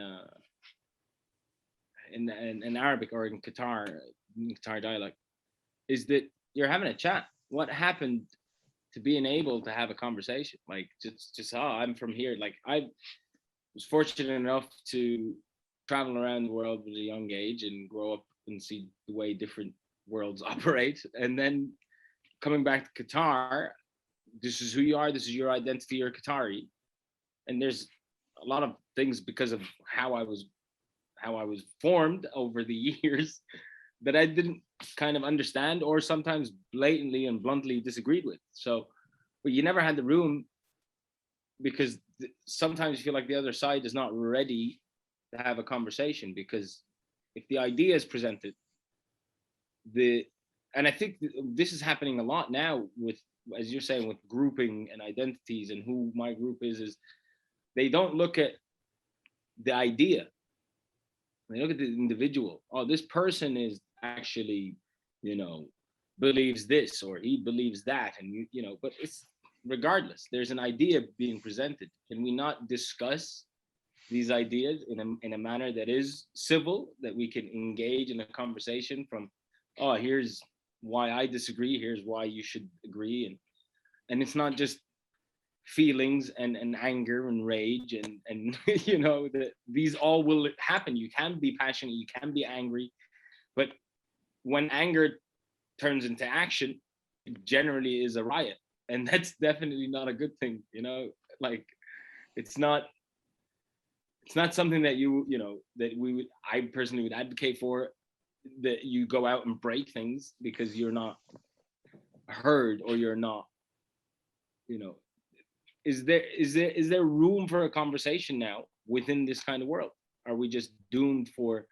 Speaker 1: Arabic, or in Qatar dialect, is that you're having a chat. What happened to being able to have a conversation? Like, just I'm from here. Like, I was fortunate enough to travel around the world at a young age and grow up and see the way different worlds operate. And then coming back to Qatar, this is who you are. This is your identity. You're Qatari. And there's a lot of things because of how I was formed over the years that I didn't kind of understand, or sometimes blatantly and bluntly disagreed with. So, but you never had the room, because sometimes you feel like the other side is not ready to have a conversation, because if the idea is presented, and I think this is happening a lot now with, as you're saying, with grouping and identities and who my group is they don't look at the idea. They look at the individual. Oh, this person is actually, believes this, or he believes that. And, but it's regardless, there's an idea being presented. Can we not discuss these ideas in a manner that is civil, that we can engage in a conversation from, oh, here's why I disagree, here's why you should agree. And it's not just feelings and anger and rage and that these all will happen. You can be passionate, you can be angry, but when anger turns into action, it generally is a riot, and that's definitely not a good thing. Like, it's not something that I personally would advocate for, that you go out and break things because you're not heard, or you're not, is there room for a conversation now within this kind of world? Are we just doomed for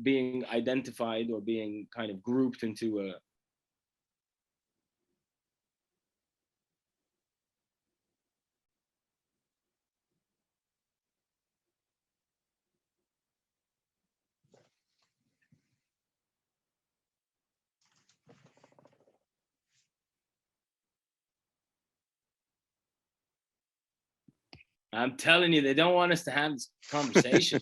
Speaker 1: being identified or being kind of grouped into a I'm telling you, they don't want us to have this conversation.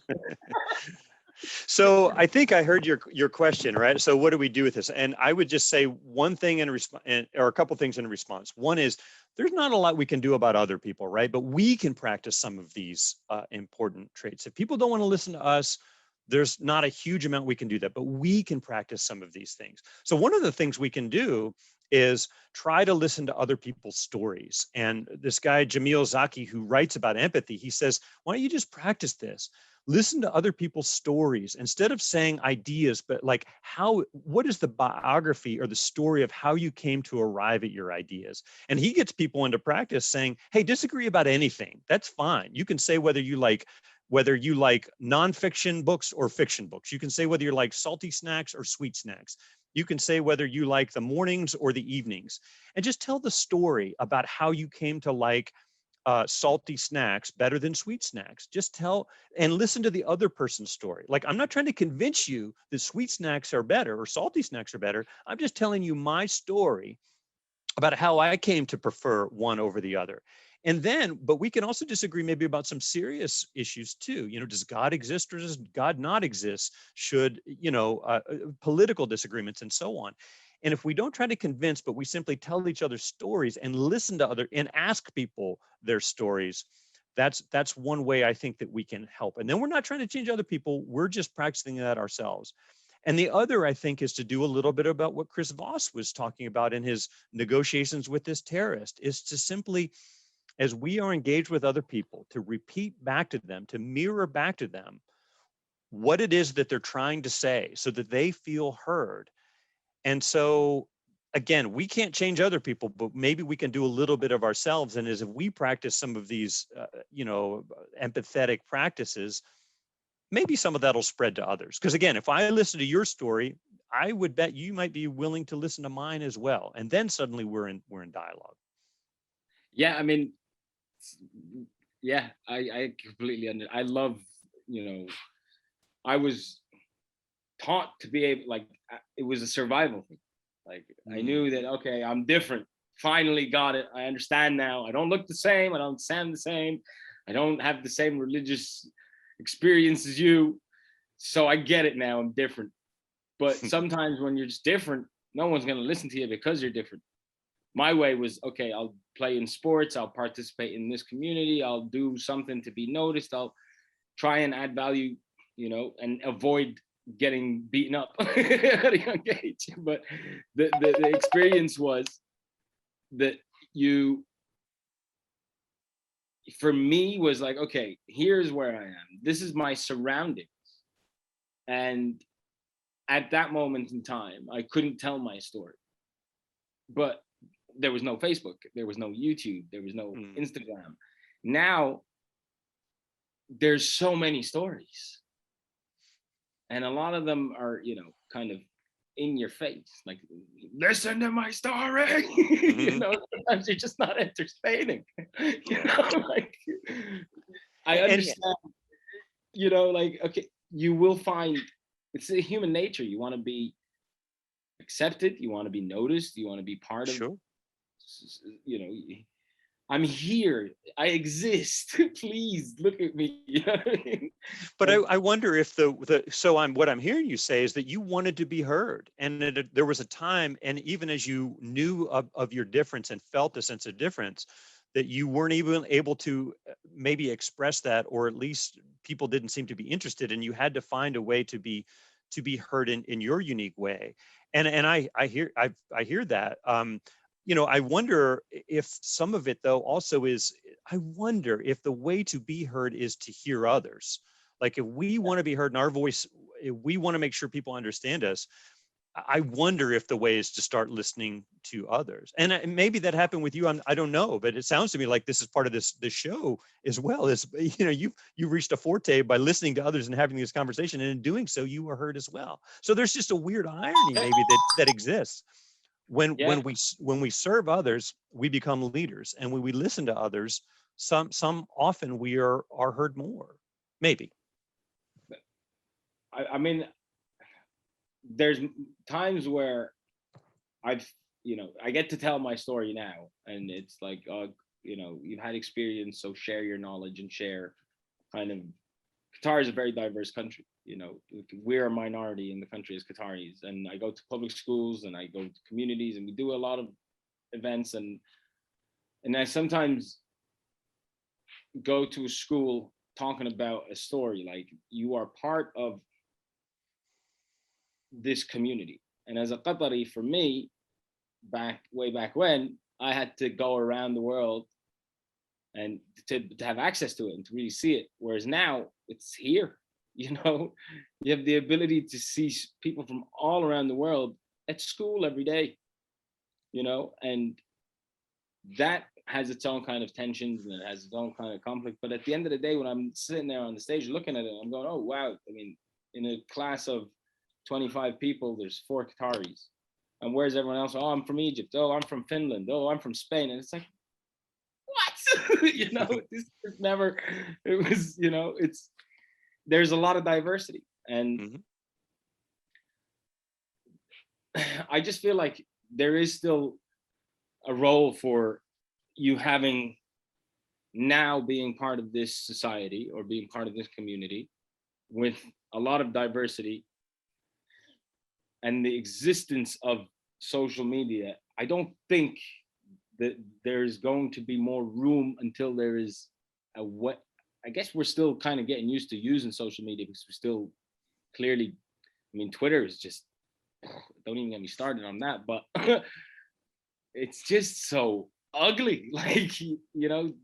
Speaker 2: So I think I heard your question, right? So what do we do with this? And I would just say one thing in response, or a couple things in response. One is there's not a lot we can do about other people, right? But we can practice some of these important traits. If people don't want to listen to us, there's not a huge amount we can do that, but we can practice some of these things. So one of the things we can do is try to listen to other people's stories. And this guy, Jamil Zaki, who writes about empathy, he says, why don't you just practice this? Listen to other people's stories instead of saying ideas, but like what is the biography or the story of how you came to arrive at your ideas? And he gets people into practice saying, hey, disagree about anything. That's fine. You can say whether you like nonfiction books or fiction books. You can say whether you like salty snacks or sweet snacks. You can say whether you like the mornings or the evenings, and just tell the story about how you came to like salty snacks better than sweet snacks. Just tell and listen to the other person's story. Like, I'm not trying to convince you that sweet snacks are better or salty snacks are better. I'm just telling you my story about how I came to prefer one over the other. And then, but we can also disagree maybe about some serious issues too. You know, does God exist or does God not exist? Should, political disagreements and so on. And if we don't try to convince, but we simply tell each other stories and listen to other and ask people their stories, that's one way I think that we can help. And then we're not trying to change other people. We're just practicing that ourselves. And the other, I think, is to do a little bit about what Chris Voss was talking about in his negotiations with this terrorist, is to simply, as we are engaged with other people, to repeat back to them, to mirror back to them what it is that they're trying to say so that they feel heard. And so, again, we can't change other people, but maybe we can do a little bit of ourselves. And as if we practice some of these, empathetic practices, maybe some of that'll spread to others. Because again, if I listen to your story, I would bet you might be willing to listen to mine as well. And then suddenly we're in dialogue.
Speaker 1: Yeah, I mean, yeah, I completely I love, I was taught to be able, like, it was a survival thing. Like, I knew that, okay, I'm different. Finally got it. I understand now. I don't look the same. I don't sound the same. I don't have the same religious experience as you. So I get it now. I'm different. But sometimes when you're just different, no one's going to listen to you because you're different. My way was, okay, I'll play in sports. I'll participate in this community. I'll do something to be noticed. I'll try and add value, and avoid getting beaten up at a young age. But the experience was that for me was like, okay, here's where I am. This is my surroundings. And at that moment in time, I couldn't tell my story. But there was no Facebook, there was no YouTube, there was no Instagram. Now, there's so many stories. And a lot of them are, kind of in your face, like, listen to my story. Sometimes you're just not entertaining. Like, I understand, like, okay, you will find, it's a human nature. You want to be accepted, you want to be noticed, you want to be part of, I'm here, I exist. Please look at me.
Speaker 2: But I wonder if what I'm hearing you say is that you wanted to be heard, and that there was a time, and even as you knew of your difference and felt a sense of difference, that you weren't even able to maybe express that, or at least people didn't seem to be interested, and you had to find a way to be heard in your unique way. And I hear that. I wonder if some of it, though, also is, I wonder if the way to be heard is to hear others. Like, if we want to be heard in our voice, if we want to make sure people understand us, I wonder if the way is to start listening to others. And maybe that happened with you. I don't know, but it sounds to me like this is part of this show as well. Is, you reached a forte by listening to others and having this conversation, and in doing so, you were heard as well. So there's just a weird irony maybe that exists. When we serve others, we become leaders, and when we listen to others, some often we are heard more. Maybe.
Speaker 1: I mean, there's times where I get to tell my story now, and it's like, you've had experience, so share your knowledge and share kind of Qatar is a very diverse country. We're a minority in the country as Qataris, and I go to public schools and I go to communities, and we do a lot of events, and I sometimes go to a school talking about a story like you are part of this community. And as a Qatari, for me, way back when, I had to go around the world and to have access to it and to really see it. Whereas now it's here, you have the ability to see people from all around the world at school every day, and that has its own kind of tensions and it has its own kind of conflict. But at the end of the day, when I'm sitting there on the stage looking at it, I'm going, oh, wow. I mean, in a class of 25 people, there's 4 Qataris. And where's everyone else? Oh, I'm from Egypt. Oh, I'm from Finland. Oh, I'm from Spain. And it's like, what? This is never, it was, there's a lot of diversity. And I just feel like there is still a role for you having now being part of this society or being part of this community with a lot of diversity and the existence of social media. I don't think that there's going to be more room until there is I guess we're still kind of getting used to using social media because we're still clearly, Twitter is just, don't even get me started on that, but it's just so ugly. Like,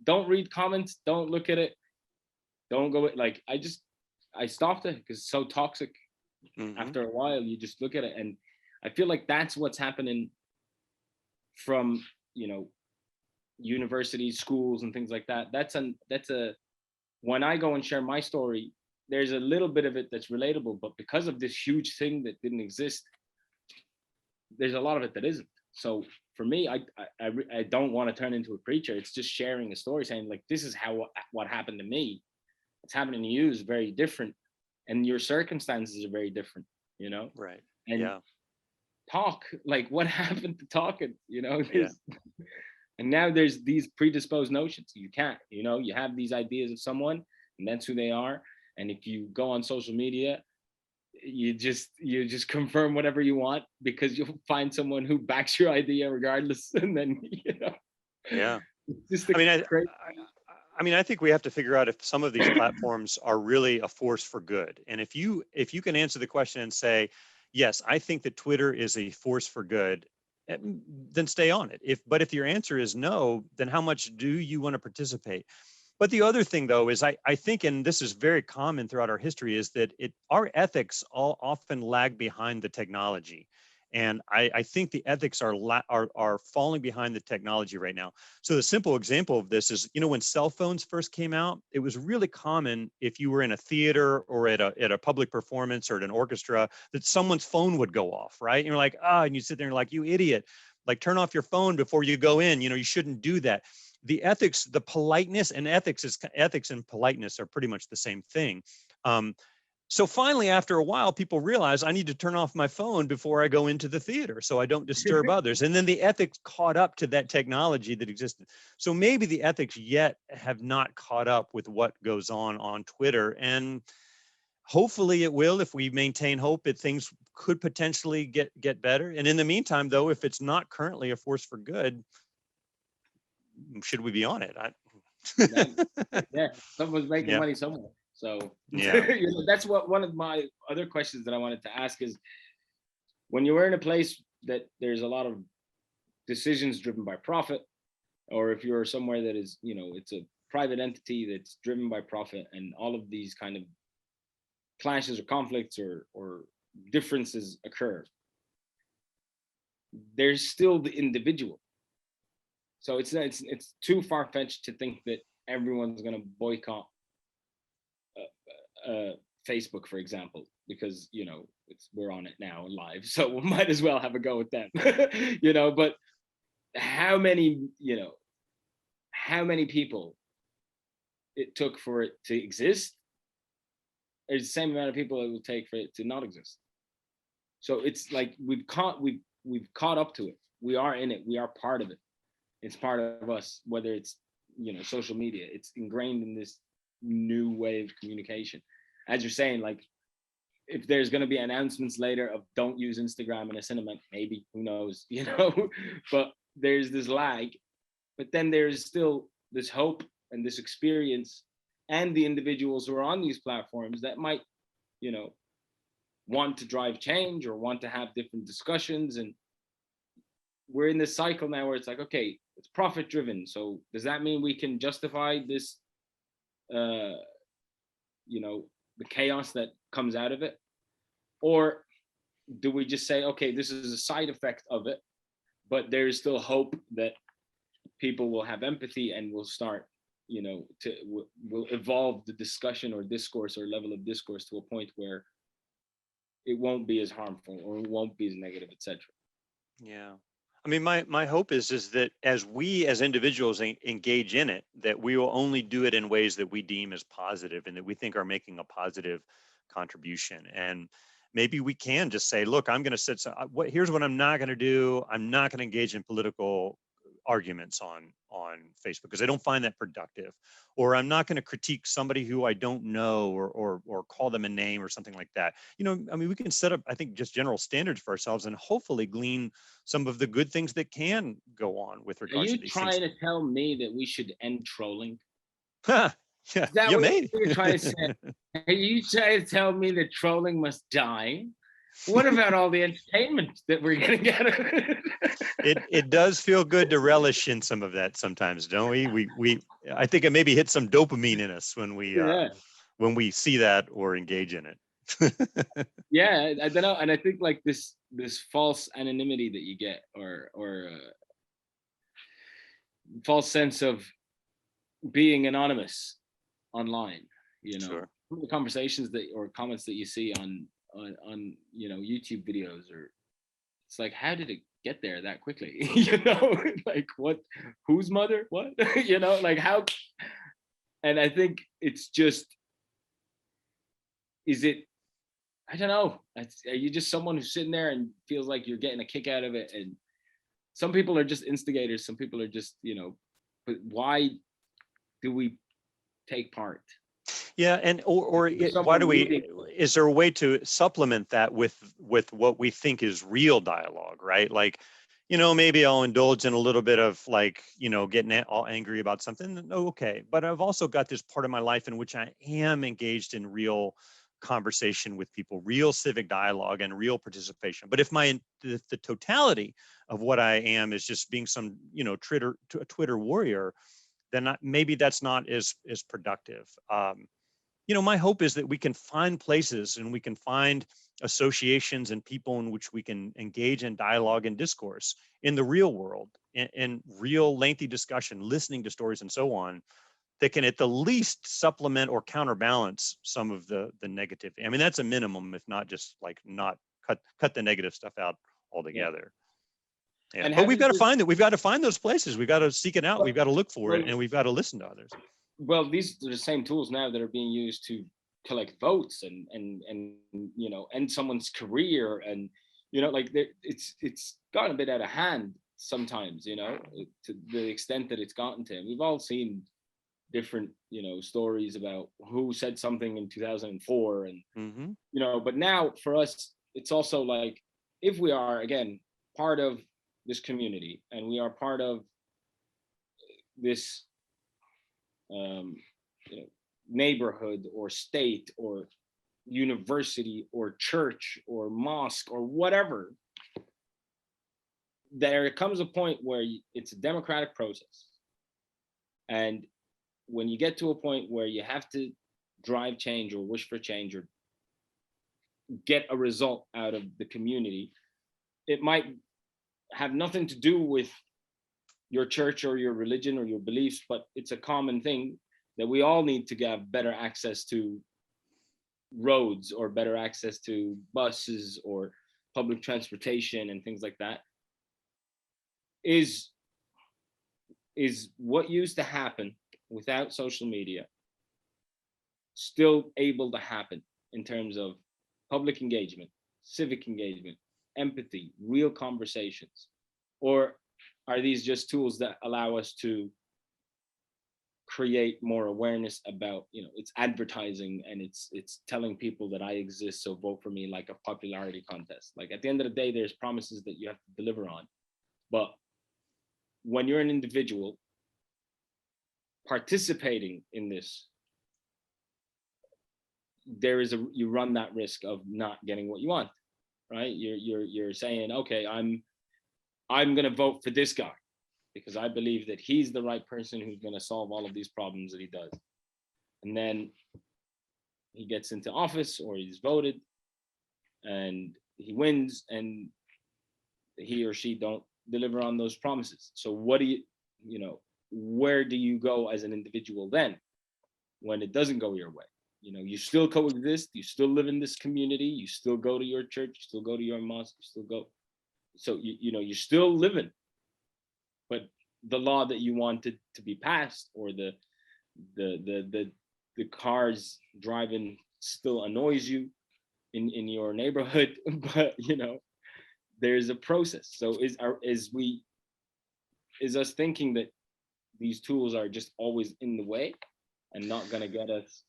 Speaker 1: don't read comments, don't look at it, don't go, like, I stopped it because it's so toxic. After a while, you just look at it, and I feel like that's what's happening from, universities, schools, and things like that. That's when I go and share my story, there's a little bit of it that's relatable, but because of this huge thing that didn't exist, there's a lot of it that isn't. So for me, I don't want to turn into a preacher. It's just sharing a story, saying like, this is what happened to me. What's happening to you is very different, and your circumstances are very different.
Speaker 2: Right.
Speaker 1: And talk, like, what happened to talking? And now there's these predisposed notions. You can't. You have these ideas of someone, and that's who they are. And if you go on social media, you just confirm whatever you want because you'll find someone who backs your idea regardless. And then it's just
Speaker 2: I think we have to figure out if some of these platforms are really a force for good. And if you can answer the question and say, yes, I think that Twitter is a force for good, then stay on it. But if your answer is no, then how much do you want to participate? But the other thing, though, is I think, and this is very common throughout our history, is that our ethics all often lag behind the technology. And I think the ethics are falling behind the technology right now. So the simple example of this is, when cell phones first came out, it was really common if you were in a theater or at a public performance or at an orchestra that someone's phone would go off, right? And you're like, and you sit there and you're like, you idiot, like turn off your phone before you go in. You shouldn't do that. The ethics, the politeness, and ethics and politeness are pretty much the same thing. So finally, after a while, people realize I need to turn off my phone before I go into the theater so I don't disturb others. And then the ethics caught up to that technology that existed. So maybe the ethics yet have not caught up with what goes on Twitter. And hopefully it will, if we maintain hope that things could potentially get better. And in the meantime, though, if it's not currently a force for good, should we be on it?
Speaker 1: Someone's making money somewhere. So that's what one of my other questions that I wanted to ask is, when you're in a place that there's a lot of decisions driven by profit, or if you're somewhere that is, it's a private entity that's driven by profit, and all of these kind of clashes or conflicts or differences occur, there's still the individual. So it's too far-fetched to think that everyone's going to boycott Facebook, for example, because we're on it now live, so we might as well have a go at them. But how many people it took for it to exist is the same amount of people it will take for it to not exist. So it's like we've caught up to it. We are in it. We are part of it. It's part of us, whether it's social media. It's ingrained in this new way of communication. as you're saying, like if there's going to be announcements later of don't use Instagram in a cinema, maybe, who knows, you know, but there's this lag. But then there's still this hope and this experience and the individuals who are on these platforms that might, you know, want to drive change or want to have different discussions. And we're in this cycle now where it's like, okay, it's profit driven. So does that mean we can justify this, you know, the chaos that comes out of it? Or do we just say, okay, this is a side effect of it, but there's still hope that people will have empathy and will start, you know, will evolve the discussion or discourse or level of discourse to a point where it won't be as harmful or it won't be as negative, etc.
Speaker 2: Yeah. I mean, my hope is that as we as individuals engage in it, that we will only do it in ways that we deem as positive and that we think are making a positive contribution. And maybe we can just say, look, I'm going to here's what I'm not going to do. I'm not going to engage in political arguments on Facebook because I don't find that productive, or I'm not going to critique somebody who I don't know or call them a name or something like that. You know, I mean, we can set up, I think, just general standards for ourselves and hopefully glean some of the good things that can go on with regards to these things.
Speaker 1: Are you trying to tell me that we should end trolling?
Speaker 2: Yeah,
Speaker 1: is that
Speaker 2: you
Speaker 1: what
Speaker 2: may.
Speaker 1: you're trying to say? Are you trying to tell me that trolling must die? What about all the entertainment that we're going to get?
Speaker 2: It does feel good to relish in some of that sometimes, don't we? I think it maybe hits some dopamine in us when we see that or engage in it.
Speaker 1: Yeah, I don't know, and I think like this false anonymity that you get, or false sense of being anonymous online. You know,
Speaker 2: Sure.
Speaker 1: some of the conversations that or comments that you see on you know, YouTube videos, or it's like, how did it get there that quickly? You know, like what, whose mother, what? You know, like how? And I think it's just, is it, I don't know, are you just someone who's sitting there and feels like you're getting a kick out of it? And some people are just instigators, some people are just, you know, but why do we take part?
Speaker 2: Yeah, and why do we? Is there a way to supplement that with what we think is real dialogue, right? Like, you know, maybe I'll indulge in a little bit of like, you know, getting all angry about something. Okay, but I've also got this part of my life in which I am engaged in real conversation with people, real civic dialogue, and real participation. But if the totality of what I am is just being some, you know, Twitter warrior, then maybe that's not as productive. You know, my hope is that we can find places and we can find associations and people in which we can engage in dialogue and discourse in the real world, in real lengthy discussion, listening to stories and so on, that can at the least supplement or counterbalance some of the negativity. I mean, that's a minimum, if not just like not cut the negative stuff out altogether. Yeah. But we've got to find it. We've got to find those places. We've got to seek it out. We've got to look for it, and we've got to listen to others.
Speaker 1: Well, these are the same tools now that are being used to collect votes and you know, end someone's career, and you know, like it's gotten a bit out of hand sometimes, you know, to the extent that it's gotten to. We've all seen different, you know, stories about who said something in 2004, and you know, but now for us, it's also like, if we are again part of this community and we are part of this you know, neighborhood or state or university or church or mosque or whatever, there comes a point where it's a democratic process. And when you get to a point where you have to drive change or wish for change or get a result out of the community, it might have nothing to do with your church or your religion or your beliefs, but it's a common thing that we all need to have better access to roads or better access to buses or public transportation and things like that. Is what used to happen without social media still able to happen in terms of public engagement, civic engagement, empathy, real conversations? Or are these just tools that allow us to create more awareness about, you know, it's advertising and it's telling people that I exist, so vote for me, like a popularity contest. Like at the end of the day, there's promises that you have to deliver on. But when you're an individual participating in this, you run that risk of not getting what you want, right? You're saying, okay, I'm gonna vote for this guy because I believe that he's the right person who's gonna solve all of these problems that he does. And then he gets into office or he's voted and he wins and he or she don't deliver on those promises. So what do you know, where do you go as an individual then when it doesn't go your way? You know, you still coexist, you still live in this community, you still go to your church, you still go to your mosque, you still go. So, you know, you're still living, but the law that you wanted to be passed or the cars driving still annoys you in your neighborhood, but, you know, there's a process. So is us thinking that these tools are just always in the way and not going to get us,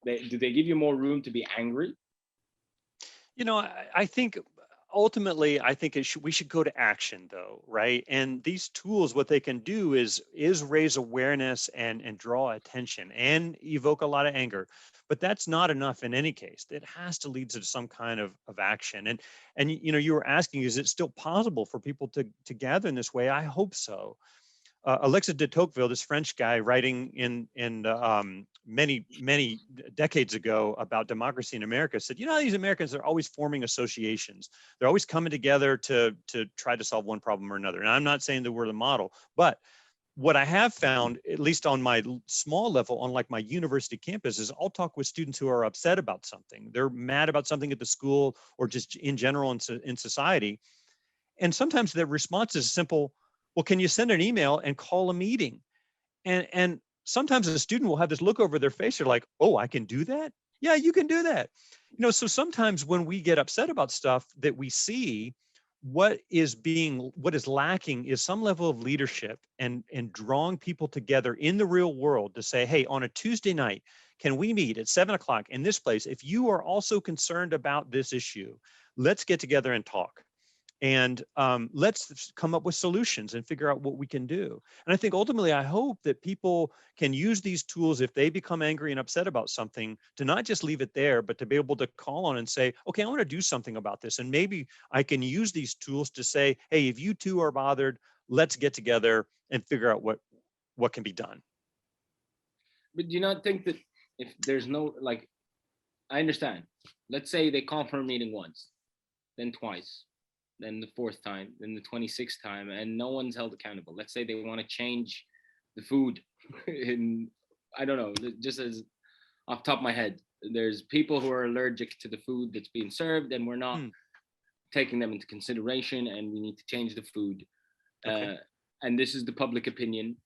Speaker 1: do they give you more room to be angry?
Speaker 2: You know, I think ultimately, I think we should go to action, though, right? And these tools, what they can do is raise awareness and draw attention and evoke a lot of anger. But that's not enough in any case. It has to lead to some kind of action. And you know, you were asking, is it still possible for people to gather in this way? I hope so. Alexis de Tocqueville, this French guy writing in many decades ago about democracy in America, said, you know, these Americans are always forming associations. They're always coming together to try to solve one problem or another. And I'm not saying that we're the model, but what I have found, at least on my small level, on like my university campus, is I'll talk with students who are upset about something. They're mad about something at the school or just in general in society. And sometimes the response is simple, well, can you send an email and call a meeting? And sometimes a student will have this look over their face. They're like, oh, I can do that? Yeah, you can do that. You know, so sometimes when we get upset about stuff that we see, what is lacking is some level of leadership and drawing people together in the real world to say, hey, on a Tuesday night, can we meet at 7 o'clock in this place? If you are also concerned about this issue, let's get together and talk. And let's come up with solutions and figure out what we can do. And I think ultimately, I hope that people can use these tools if they become angry and upset about something, to not just leave it there, but to be able to call on and say, okay, I want to do something about this. And maybe I can use these tools to say, hey, if you too are bothered, let's get together and figure out what can be done.
Speaker 1: But do you not think that if there's no, like, I understand, let's say they call for a meeting once, then twice, then the fourth time, then the 26th time, and no one's held accountable. Let's say they want to change the food in, I don't know, just as off the top of my head, there's people who are allergic to the food that's being served and we're not taking them into consideration and we need to change the food.
Speaker 2: Okay.
Speaker 1: And this is the public opinion.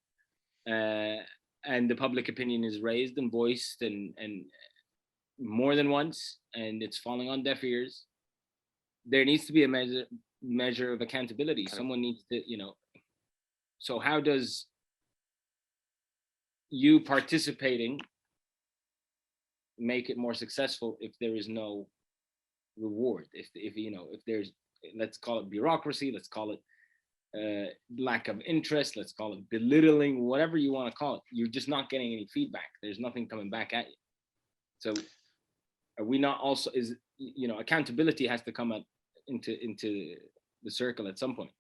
Speaker 1: And the public opinion is raised and voiced and more than once, and it's falling on deaf ears. There needs to be a measure of accountability. Someone needs to, you know. So how does you participating make it more successful if there is no reward? If you know, if there's, let's call it bureaucracy, let's call it lack of interest, let's call it belittling, whatever you want to call it, you're just not getting any feedback. There's nothing coming back at you. So are we not also, is, you know, accountability has to come up into the circle at some point.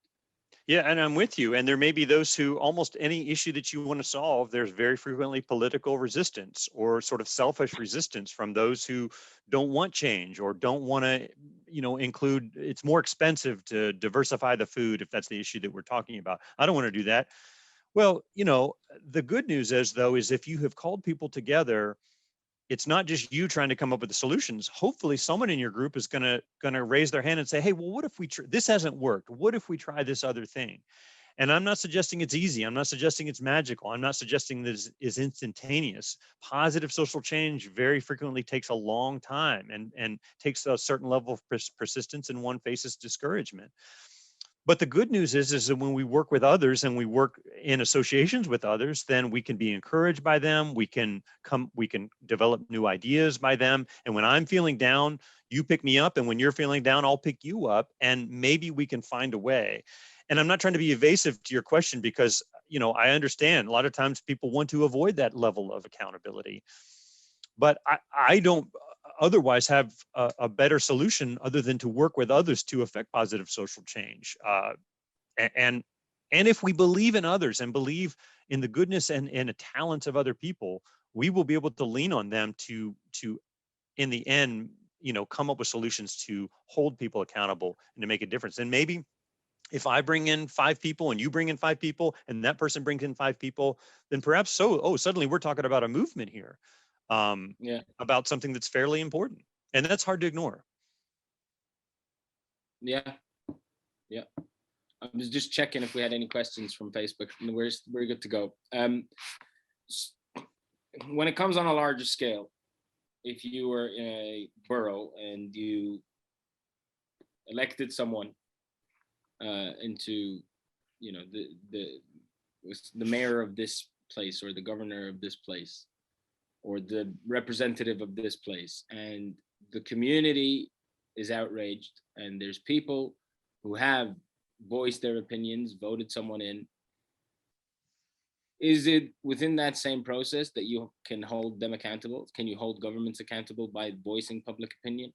Speaker 2: Yeah, and I'm with you. And there may be those who, almost any issue that you want to solve, there's very frequently political resistance or sort of selfish resistance from those who don't want change or don't want to, you know, include, it's more expensive to diversify the food if that's the issue that we're talking about. I don't want to do that. Well, you know, the good news is, though, is if you have called people together, it's not just you trying to come up with the solutions. Hopefully someone in your group is going to raise their hand and say, hey, well, what if this hasn't worked? What if we try this other thing? And I'm not suggesting it's easy. I'm not suggesting it's magical. I'm not suggesting this is instantaneous. Positive social change very frequently takes a long time and takes a certain level of persistence, and one faces discouragement. But the good news is that when we work with others and we work in associations with others, then we can be encouraged by them. We can develop new ideas by them. And when I'm feeling down, you pick me up. And when you're feeling down, I'll pick you up. And maybe we can find a way. And I'm not trying to be evasive to your question because, I understand a lot of times people want to avoid that level of accountability. But I don't otherwise have a better solution other than to work with others to affect positive social change. And if we believe in others and believe in the goodness and the talents of other people, we will be able to lean on them to in the end, come up with solutions to hold people accountable and to make a difference. And maybe if I bring in 5 people and you bring in 5 people and that person brings in 5 people, then perhaps suddenly we're talking about a movement here. About something that's fairly important, and that's hard to ignore.
Speaker 1: Yeah. I was just checking if we had any questions from Facebook. We're good to go. When it comes on a larger scale, if you were in a borough and you elected someone into, the mayor of this place or the governor of this place, or the representative of this place, and the community is outraged, and there's people who have voiced their opinions, voted someone in, is it within that same process that you can hold them accountable? Can you hold governments accountable by voicing public opinion?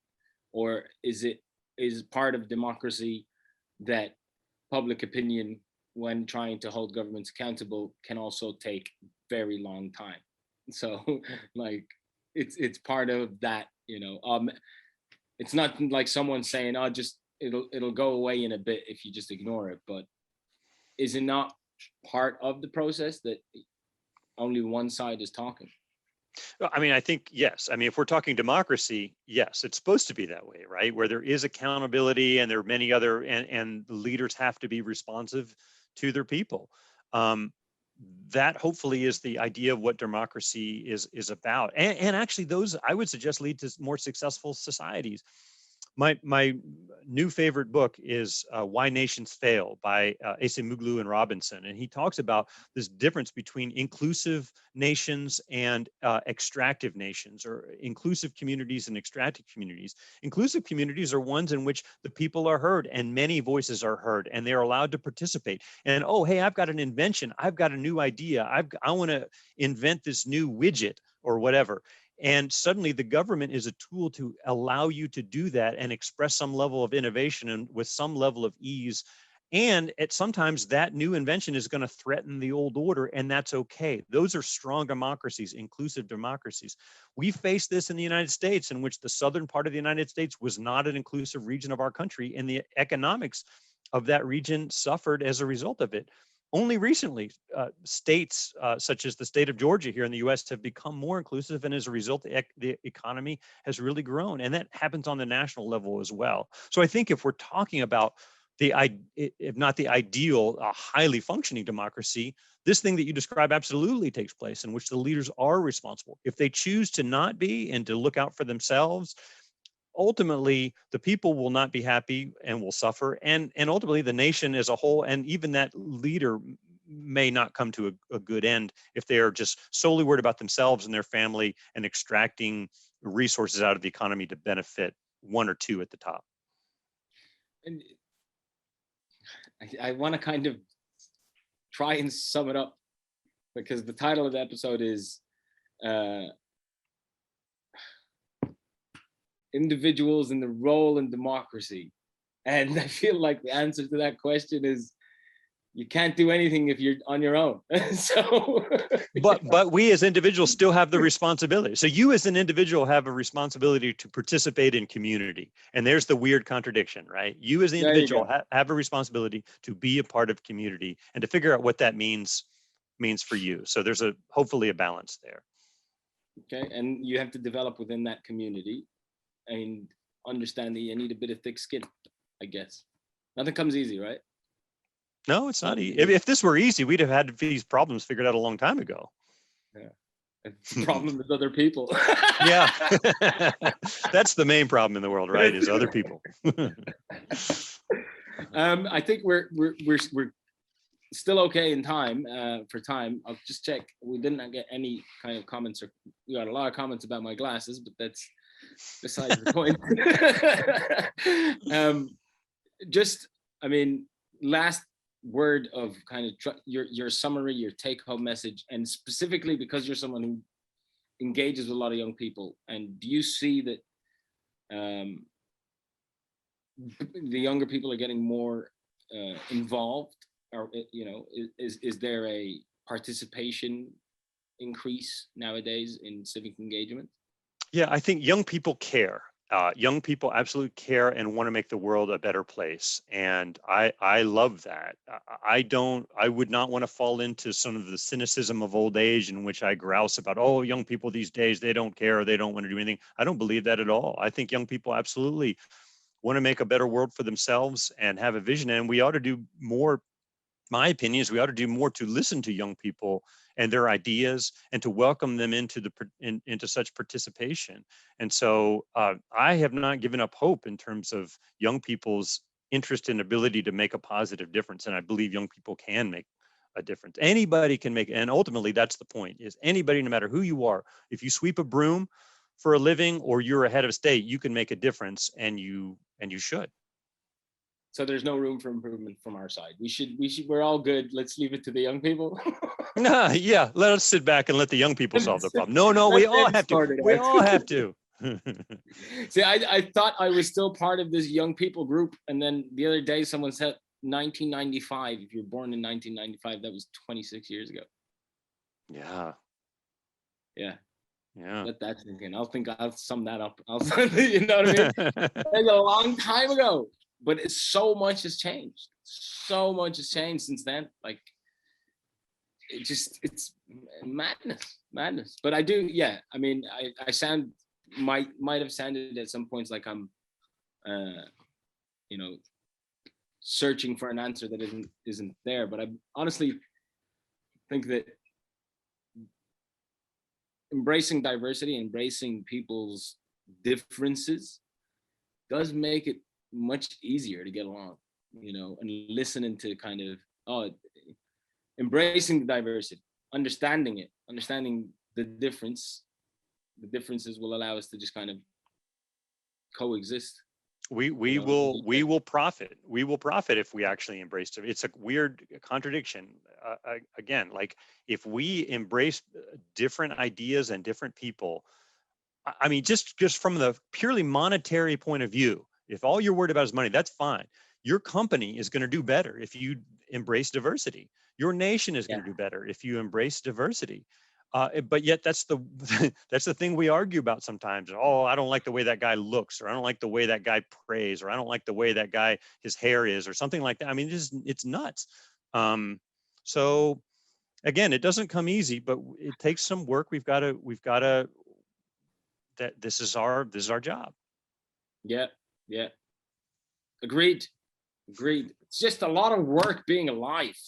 Speaker 1: Or is part of democracy that public opinion, when trying to hold governments accountable, can also take very long time? So like it's part of that, it's not like someone saying, oh, just it'll go away in a bit if you just ignore it. But is it not part of the process that only one side is talking?
Speaker 2: I mean, I think, yes. I mean, if we're talking democracy, yes, it's supposed to be that way, right? Where there is accountability and there are many other, and the leaders have to be responsive to their people. That hopefully is the idea of what democracy is about. And actually those, I would suggest, lead to more successful societies. My new favorite book is Why Nations Fail by Acemoglu and Robinson. And he talks about this difference between inclusive nations and extractive nations, or inclusive communities and extractive communities. Inclusive communities are ones in which the people are heard and many voices are heard and they're allowed to participate. And, oh, hey, I've got an invention. I've got a new idea. I want to invent this new widget or whatever. And suddenly the government is a tool to allow you to do that and express some level of innovation and with some level of ease. And sometimes that new invention is going to threaten the old order, and that's okay. Those are strong democracies, inclusive democracies. We faced this in the United States, in which the southern part of the United States was not an inclusive region of our country, and the economics of that region suffered as a result of it. Only recently, states such as the state of Georgia here in the U.S. have become more inclusive, and as a result, the economy has really grown, and that happens on the national level as well. So I think if we're talking about if not the ideal, highly functioning democracy, this thing that you describe absolutely takes place, in which the leaders are responsible. If they choose to not be and to look out for themselves, ultimately the people will not be happy and will suffer, and ultimately the nation as a whole, and even that leader may not come to a good end if they are just solely worried about themselves and their family and extracting resources out of the economy to benefit one or two at the top.
Speaker 1: And I want to kind of try and sum it up, because the title of the episode is individuals in the role in democracy. And I feel like the answer to that question is you can't do anything if you're on your own. So
Speaker 2: but we as individuals still have the responsibility. So you as an individual have a responsibility to participate in community. And there's the weird contradiction, right? You as the individual have a responsibility to be a part of community and to figure out what that means for you. So there's hopefully a balance there.
Speaker 1: Okay, and you have to develop within that community and understand that you need a bit of thick skin, I guess. Nothing comes easy, right?
Speaker 2: No, it's not easy. If this were easy, we'd have had these problems figured out a long time ago.
Speaker 1: Yeah. The problem with other people.
Speaker 2: Yeah. That's the main problem in the world, right? Is other people.
Speaker 1: I think we're still okay in time for time. I'll just check. We didn't get any kind of comments, or we got a lot of comments about my glasses, but that's besides the point. Just, I mean, last word of kind of your summary, your take-home message, and specifically because you're someone who engages with a lot of young people, and do you see that the younger people are getting more involved, or is there a participation increase nowadays in civic engagement?
Speaker 2: Yeah, I think young people care. Young people absolutely care and want to make the world a better place, and I love that. I would not want to fall into some of the cynicism of old age, in which I grouse about, oh, young people these days, they don't care, or they don't want to do anything. I don't believe that at all. I think young people absolutely want to make a better world for themselves and have a vision, and we ought to do more. My opinion is we ought to do more to listen to young people and their ideas, and to welcome them into into such participation. And so I have not given up hope in terms of young people's interest and ability to make a positive difference. And I believe young people can make a difference. Anybody can make, and ultimately that's the point, is anybody, no matter who you are, if you sweep a broom for a living or you're a head of state, you can make a difference, and you should.
Speaker 1: So there's no room for improvement from our side. We're all good. Let's leave it to the young people.
Speaker 2: Yeah, let us sit back and let the young people solve the problem. No, we all have to. We all have to.
Speaker 1: See, I thought I was still part of this young people group, and then the other day someone said 1995. If you're born in 1995, that was 26 years ago.
Speaker 2: Yeah.
Speaker 1: Let that sink in. I'll sum that up. You know what I mean? It's a long time ago, but so much has changed. So much has changed since then. Like, it's madness. But I do, yeah. I mean, I might have sounded at some points like I'm, searching for an answer that isn't there. But I honestly think that embracing diversity, embracing people's differences, does make it much easier to get along, and listening to kind of embracing the diversity, understanding the differences will allow us to just kind of coexist.
Speaker 2: We will profit. We will profit if we actually embrace it. It's a weird contradiction. Again, like, if we embrace different ideas and different people, I mean, just from the purely monetary point of view, if all you're worried about is money, that's fine. Your company is going to do better if you embrace diversity. Your nation is going to do better if you embrace diversity. But yet that's the thing we argue about sometimes. Oh, I don't like the way that guy looks, or I don't like the way that guy prays, or I don't like the way that guy, his hair is, or something like that. I mean, it's nuts. So again, it doesn't come easy, but it takes some work. We've got to, that this is our job.
Speaker 1: Yeah. Agreed. It's just a lot of work being alive.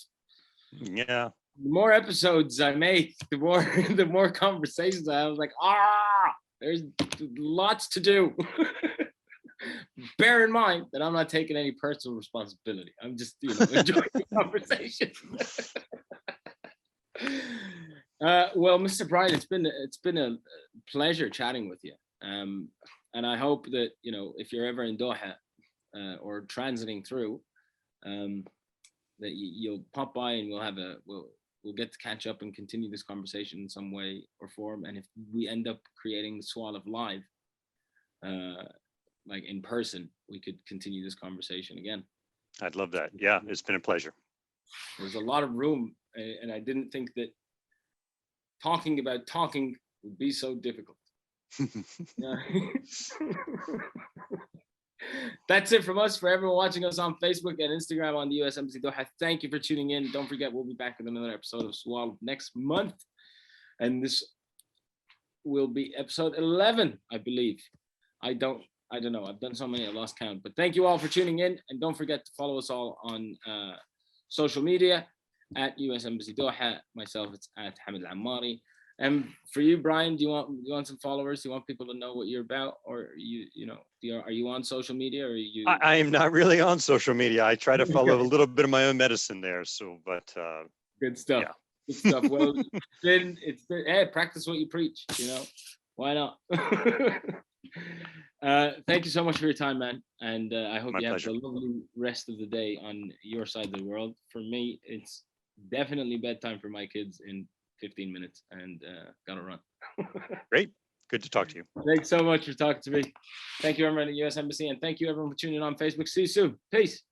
Speaker 2: Yeah.
Speaker 1: The more episodes I make, the more conversations I have. I was like, there's lots to do. Bear in mind that I'm not taking any personal responsibility. I'm just, enjoying the conversation. Well, Mr. Brian, it's been a pleasure chatting with you. And I hope that, if you're ever in Doha or transiting through, that you'll pop by and we'll get to catch up and continue this conversation in some way or form. And if we end up creating the Swalif live, like in person, we could continue this conversation again.
Speaker 2: I'd love that. Yeah, it's been a pleasure.
Speaker 1: There's a lot of room, and I didn't think that talking about talking would be so difficult. That's it from us. For everyone watching us on Facebook and Instagram on the US Embassy Doha, thank you for tuning in. Don't forget, we'll be back with another episode of Swalif next month, and this will be episode 11, I believe. I don't know. I've done so many, I lost count. But thank you all for tuning in, and don't forget to follow us all on social media at US Embassy Doha. Myself, it's at Hamad Al-Amari. And for you, Brian, do you want some followers? Do you want people to know what you're about, or are you on social media, or are you?
Speaker 2: I am not really on social media. I try to follow a little bit of my own medicine there. So, but
Speaker 1: good stuff.
Speaker 2: Yeah.
Speaker 1: Good stuff. Well, it's been hey, practice what you preach. Why not? Thank you so much for your time, man. And I hope you have a lovely rest of the day on your side of the world. For me, it's definitely bedtime for my kids in 15 minutes, and gotta run.
Speaker 2: Great. Good to talk to you.
Speaker 1: Thanks so much for talking to me. Thank you, everyone at the U.S. Embassy, and thank you, everyone, for tuning in on Facebook. See you soon. Peace.